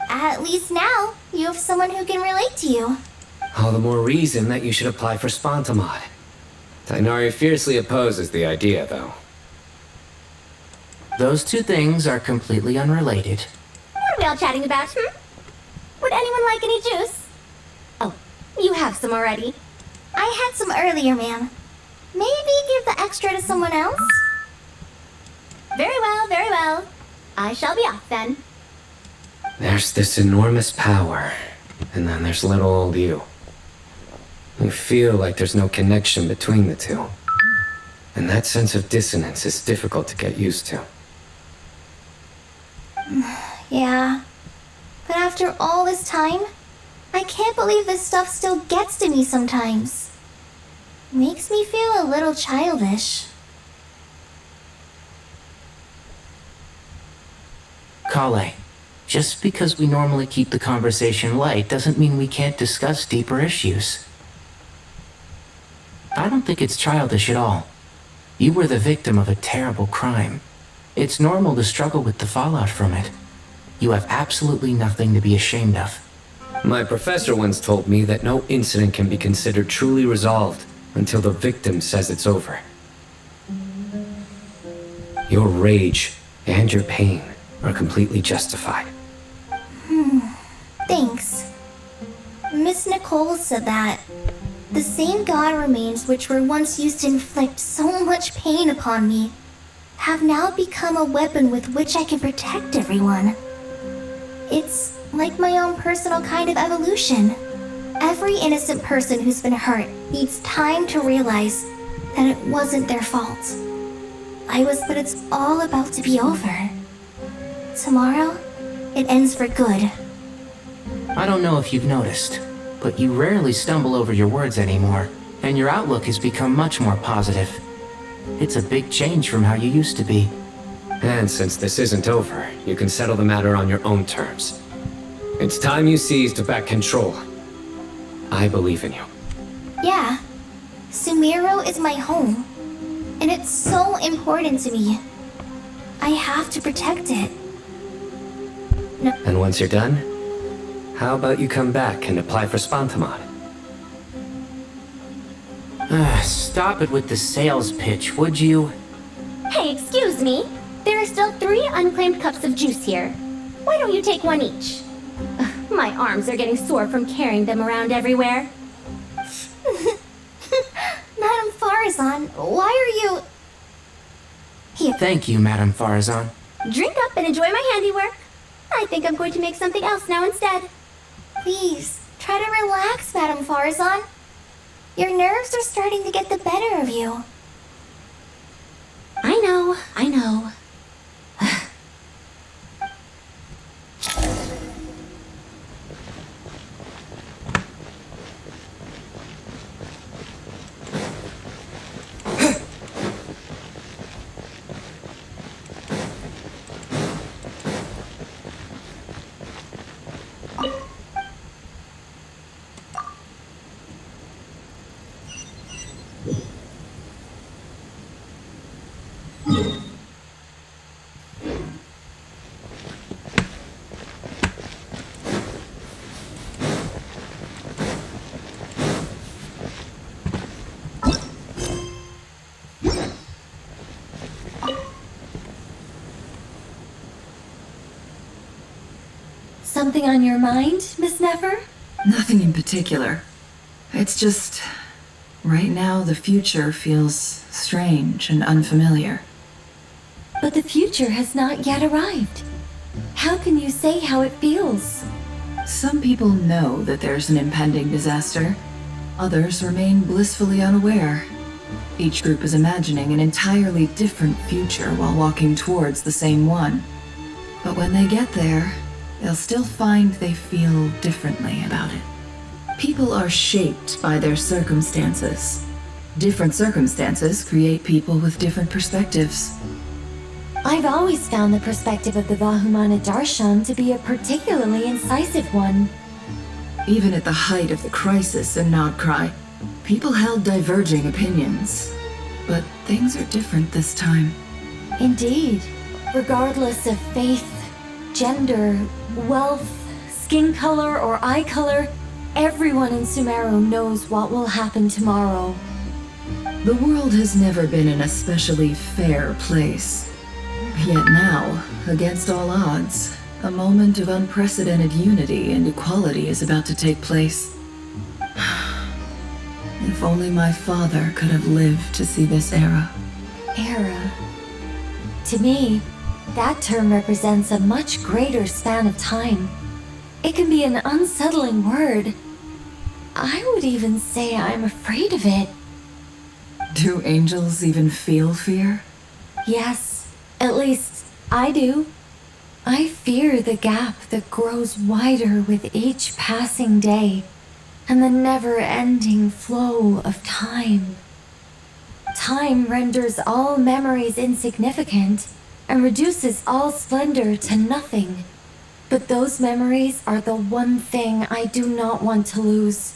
At least now, you have someone who can relate to you. All the more reason that you should apply for Spontamod. Tainari fiercely opposes the idea, though. Those two things are completely unrelated. What are we all chatting about, Would anyone like any juice? Oh, you have some already. I had some earlier, ma'am. Maybe give the extra to someone else? Very well, very well. I shall be off then. There's this enormous power, and then there's little old you. You feel like there's no connection between the two. And that sense of dissonance is difficult to get used to. Yeah. But after all this time, I can't believe this stuff still gets to me sometimes. Makes me feel a little childish. Kale, just because we normally keep the conversation light doesn't mean we can't discuss deeper issues. I don't think it's childish at all. You were the victim of a terrible crime. It's normal to struggle with the fallout from it. You have absolutely nothing to be ashamed of. My professor once told me that no incident can be considered truly resolved until the victim says it's over. Your rage and your pain are completely justified. Thanks. Miss Nicole said that the same God remains which were once used to inflict so much pain upon me have now become a weapon with which I can protect everyone. It's like my own personal kind of evolution. Every innocent person who's been hurt needs time to realize that it wasn't their fault. But it's all about to be over. Tomorrow, it ends for good. I don't know if you've noticed, but you rarely stumble over your words anymore, and your outlook has become much more positive. It's a big change from how you used to be. And since this isn't over, you can settle the matter on your own terms. It's time you seized back control. I believe in you. Yeah. Sumero is my home. And it's so important to me. I have to protect it. No. And once you're done, how about you come back and apply for Spontamod? Stop it with the sales pitch, would you? Hey, excuse me. There are still 3 unclaimed cups of juice here. Why don't you take one each? Ugh, my arms are getting sore from carrying them around everywhere. Madame Farazan, why are you... Here. Thank you, Madame Farazan. Drink up and enjoy my handiwork. I think I'm going to make something else now instead. Please, try to relax, Madame Farazan. Your nerves are starting to get the better of you. I know, I know. Something on your mind, Miss Nefer? Nothing in particular. It's just... right now the future feels strange and unfamiliar. But the future has not yet arrived. How can you say how it feels? Some people know that there's an impending disaster. Others remain blissfully unaware. Each group is imagining an entirely different future while walking towards the same one. But when they get there, they'll still find they feel differently about it. People are shaped by their circumstances. Different circumstances create people with different perspectives. I've always found the perspective of the Vahumana Darshan to be a particularly incisive one. Even at the height of the crisis in Nagcry, people held diverging opinions. But things are different this time. Indeed. Regardless of faith, gender, wealth, skin color, or eye color, everyone in Sumeru knows what will happen tomorrow. The world has never been an especially fair place. Yet now, against all odds, a moment of unprecedented unity and equality is about to take place. If only my father could have lived to see this era. Era? To me, that term represents a much greater span of time. It can be an unsettling word. I would even say I'm afraid of it. Do angels even feel fear? Yes, at least I do. I fear the gap that grows wider with each passing day, and the never-ending flow of time. Time renders all memories insignificant, and reduces all splendor to nothing. But those memories are the one thing I do not want to lose.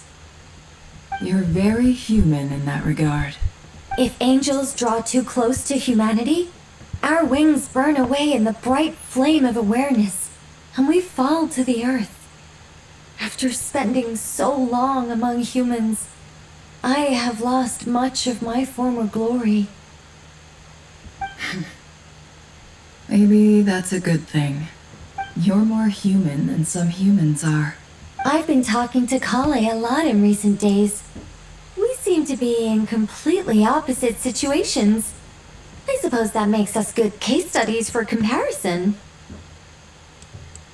You're very human in that regard. If angels draw too close to humanity, our wings burn away in the bright flame of awareness, and we fall to the earth. After spending so long among humans, I have lost much of my former glory. Maybe that's a good thing. You're more human than some humans are. I've been talking to Kale a lot in recent days. We seem to be in completely opposite situations. I suppose that makes us good case studies for comparison.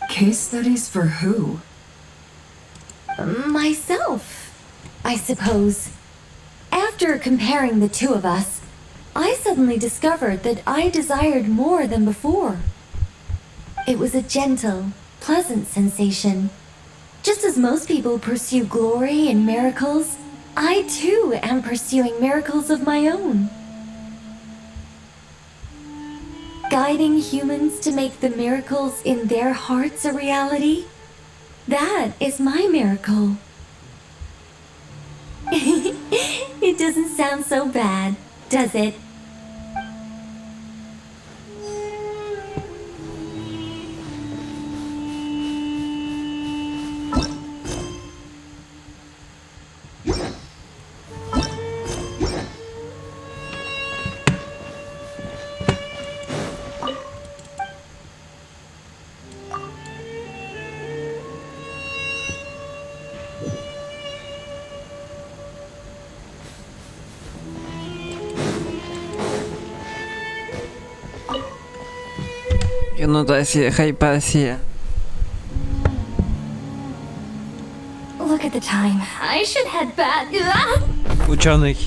Case studies for who? Myself, I suppose. After comparing the two of us, I suddenly discovered that I desired more than before. It was a gentle, pleasant sensation. Just as most people pursue glory and miracles, I too am pursuing miracles of my own. Guiding humans to make the miracles in their hearts a reality, that is my miracle. It doesn't sound so bad, does it? Look at the time. I should head back. Ученый.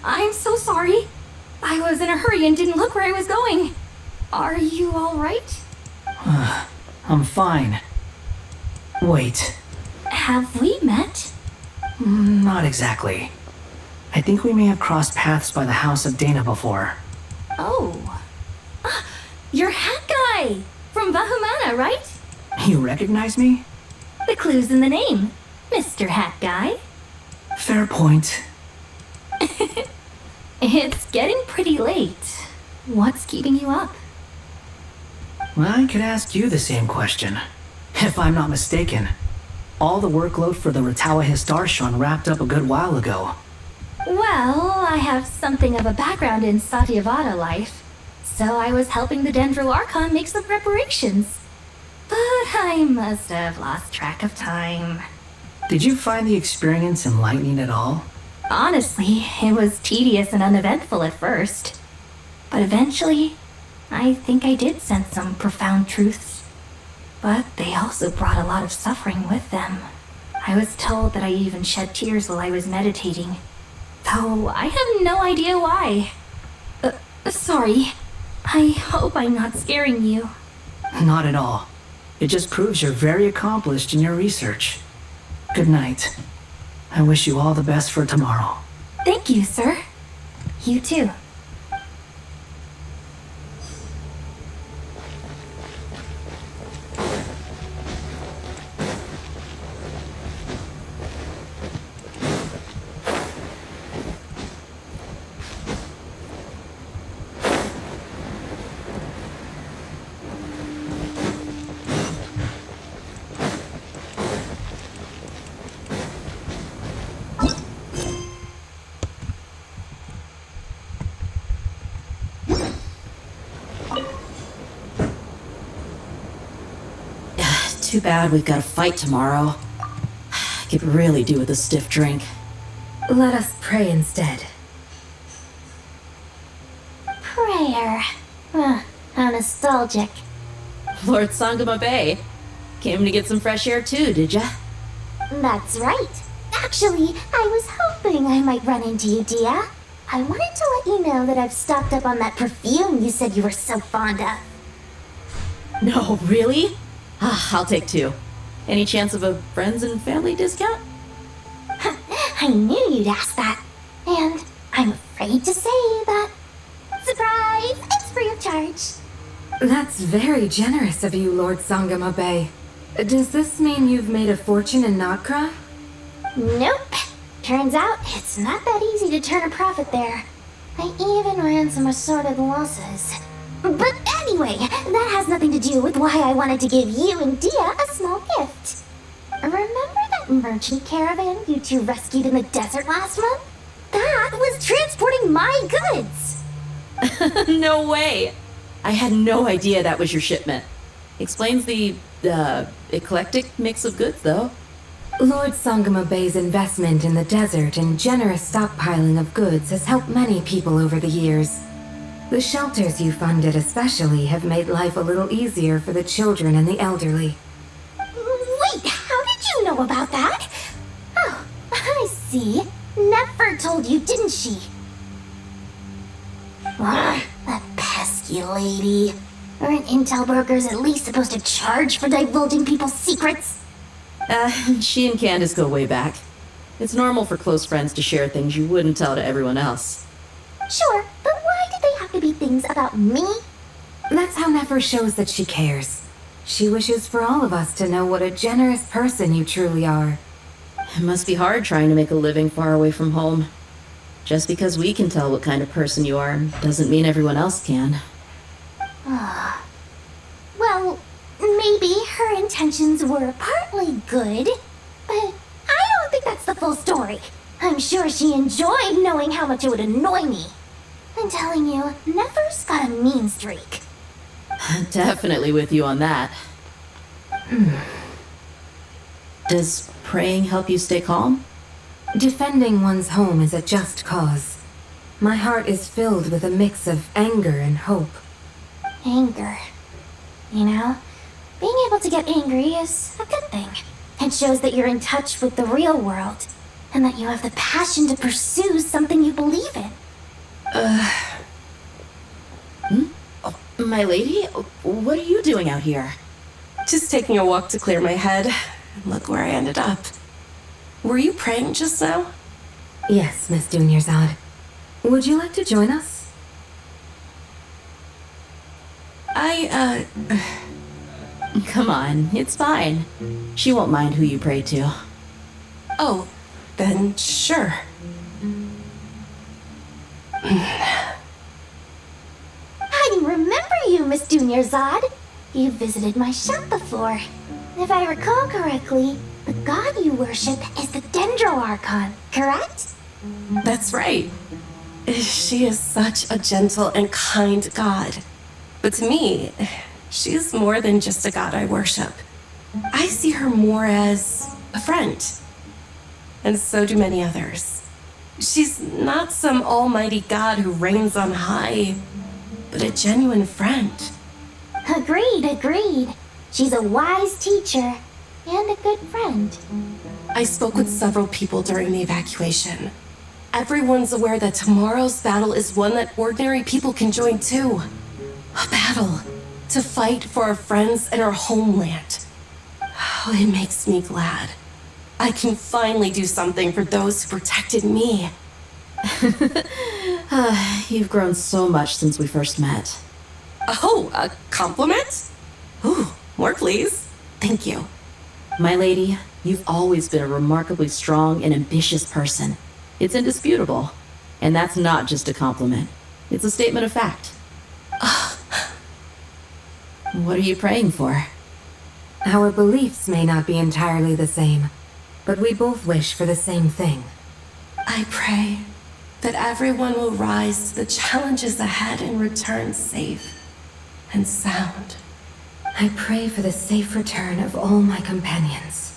I'm so sorry. I was in a hurry and didn't look where I was going. Are you all right? I'm fine. Wait. Have we met? Not exactly. I think we may have crossed paths by the house of Dana before. Oh. You're Hat Guy! From Vahumana, right? You recognize me? The clue's in the name. Mr. Hat Guy. Fair point. It's getting pretty late. What's keeping you up? Well, I could ask you the same question. If I'm not mistaken, all the workload for the Ratawa Histarshan wrapped up a good while ago. Well, I have something of a background in Satyavada life, so I was helping the Dendro Archon make some preparations. But I must have lost track of time. Did you find the experience enlightening at all? Honestly, it was tedious and uneventful at first. But eventually, I think I did sense some profound truths. But they also brought a lot of suffering with them. I was told that I even shed tears while I was meditating, though I have no idea why. Sorry. I hope I'm not scaring you. Not at all. It just proves you're very accomplished in your research. Good night. I wish you all the best for tomorrow. Thank you, sir. You too. Too bad we've got a fight tomorrow. I could really do with a stiff drink. Let us pray instead. Prayer. How nostalgic. Lord Sangama Bay. Came to get some fresh air too, did ya? That's right. Actually, I was hoping I might run into you, Dia. I wanted to let you know that I've stocked up on that perfume you said you were so fond of. No, really? I'll take 2. Any chance of a friends and family discount? I knew you'd ask that. And I'm afraid to say that. Surprise! It's free of charge. That's very generous of you, Lord Sangama Bay. Does this mean you've made a fortune in Nagara? Nope. Turns out it's not that easy to turn a profit there. I even ran some assorted losses. But anyway, that has nothing to do with why I wanted to give you and Dia a small gift. Remember that merchant caravan you two rescued in the desert last month? That was transporting my goods! No way! I had no idea that was your shipment. Explains the, eclectic mix of goods, though. Lord Sangama Bay's investment in the desert and generous stockpiling of goods has helped many people over the years. The shelters you funded especially have made life a little easier for the children and the elderly. Wait, how did you know about that? Oh, I see. Never told you, didn't she? That pesky lady. Aren't intel brokers at least supposed to charge for divulging people's secrets? She and Candace go way back. It's normal for close friends to share things you wouldn't tell to everyone else. Sure, but why did they have to be things about me? That's how Nefer shows that she cares. She wishes for all of us to know what a generous person you truly are. It must be hard trying to make a living far away from home. Just because we can tell what kind of person you are doesn't mean everyone else can. Well, maybe her intentions were partly good, but I don't think that's the full story. I'm sure she enjoyed knowing how much it would annoy me. I'm telling you, Nefer's got a mean streak. Definitely with you on that. Does praying help you stay calm? Defending one's home is a just cause. My heart is filled with a mix of anger and hope. Anger. You know, being able to get angry is a good thing. It shows that you're in touch with the real world, and that you have the passion to pursue something you believe in. Oh, my lady, what are you doing out here? Just taking a walk to clear my head. Look where I ended up. Were you praying just now? Yes, Miss Dunyarzad. Would you like to join us? Come on, it's fine. She won't mind who you pray to. Oh, then sure. I remember you, Miss Dunyarzad. You visited my shop before. If I recall correctly, the god you worship is the Dendroarchon, correct? That's right. She is such a gentle and kind god. But to me, she is more than just a god I worship. I see her more as a friend. And so do many others. She's not some almighty god who reigns on high, but a genuine friend. Agreed. She's a wise teacher and a good friend. I spoke with several people during the evacuation. Everyone's aware that tomorrow's battle is one that ordinary people can join too. A battle to fight for our friends and our homeland. Oh, it makes me glad. I can finally do something for those who protected me. You've grown so much since we first met. Oh, a compliment? Ooh, more please. Thank you. My lady, you've always been a remarkably strong and ambitious person. It's indisputable. And that's not just a compliment. It's a statement of fact. What are you praying for? Our beliefs may not be entirely the same, but we both wish for the same thing. I pray that everyone will rise to the challenges ahead and return safe and sound. I pray for the safe return of all my companions.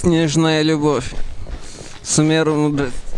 Снежная любовь. Сумеру мудрости.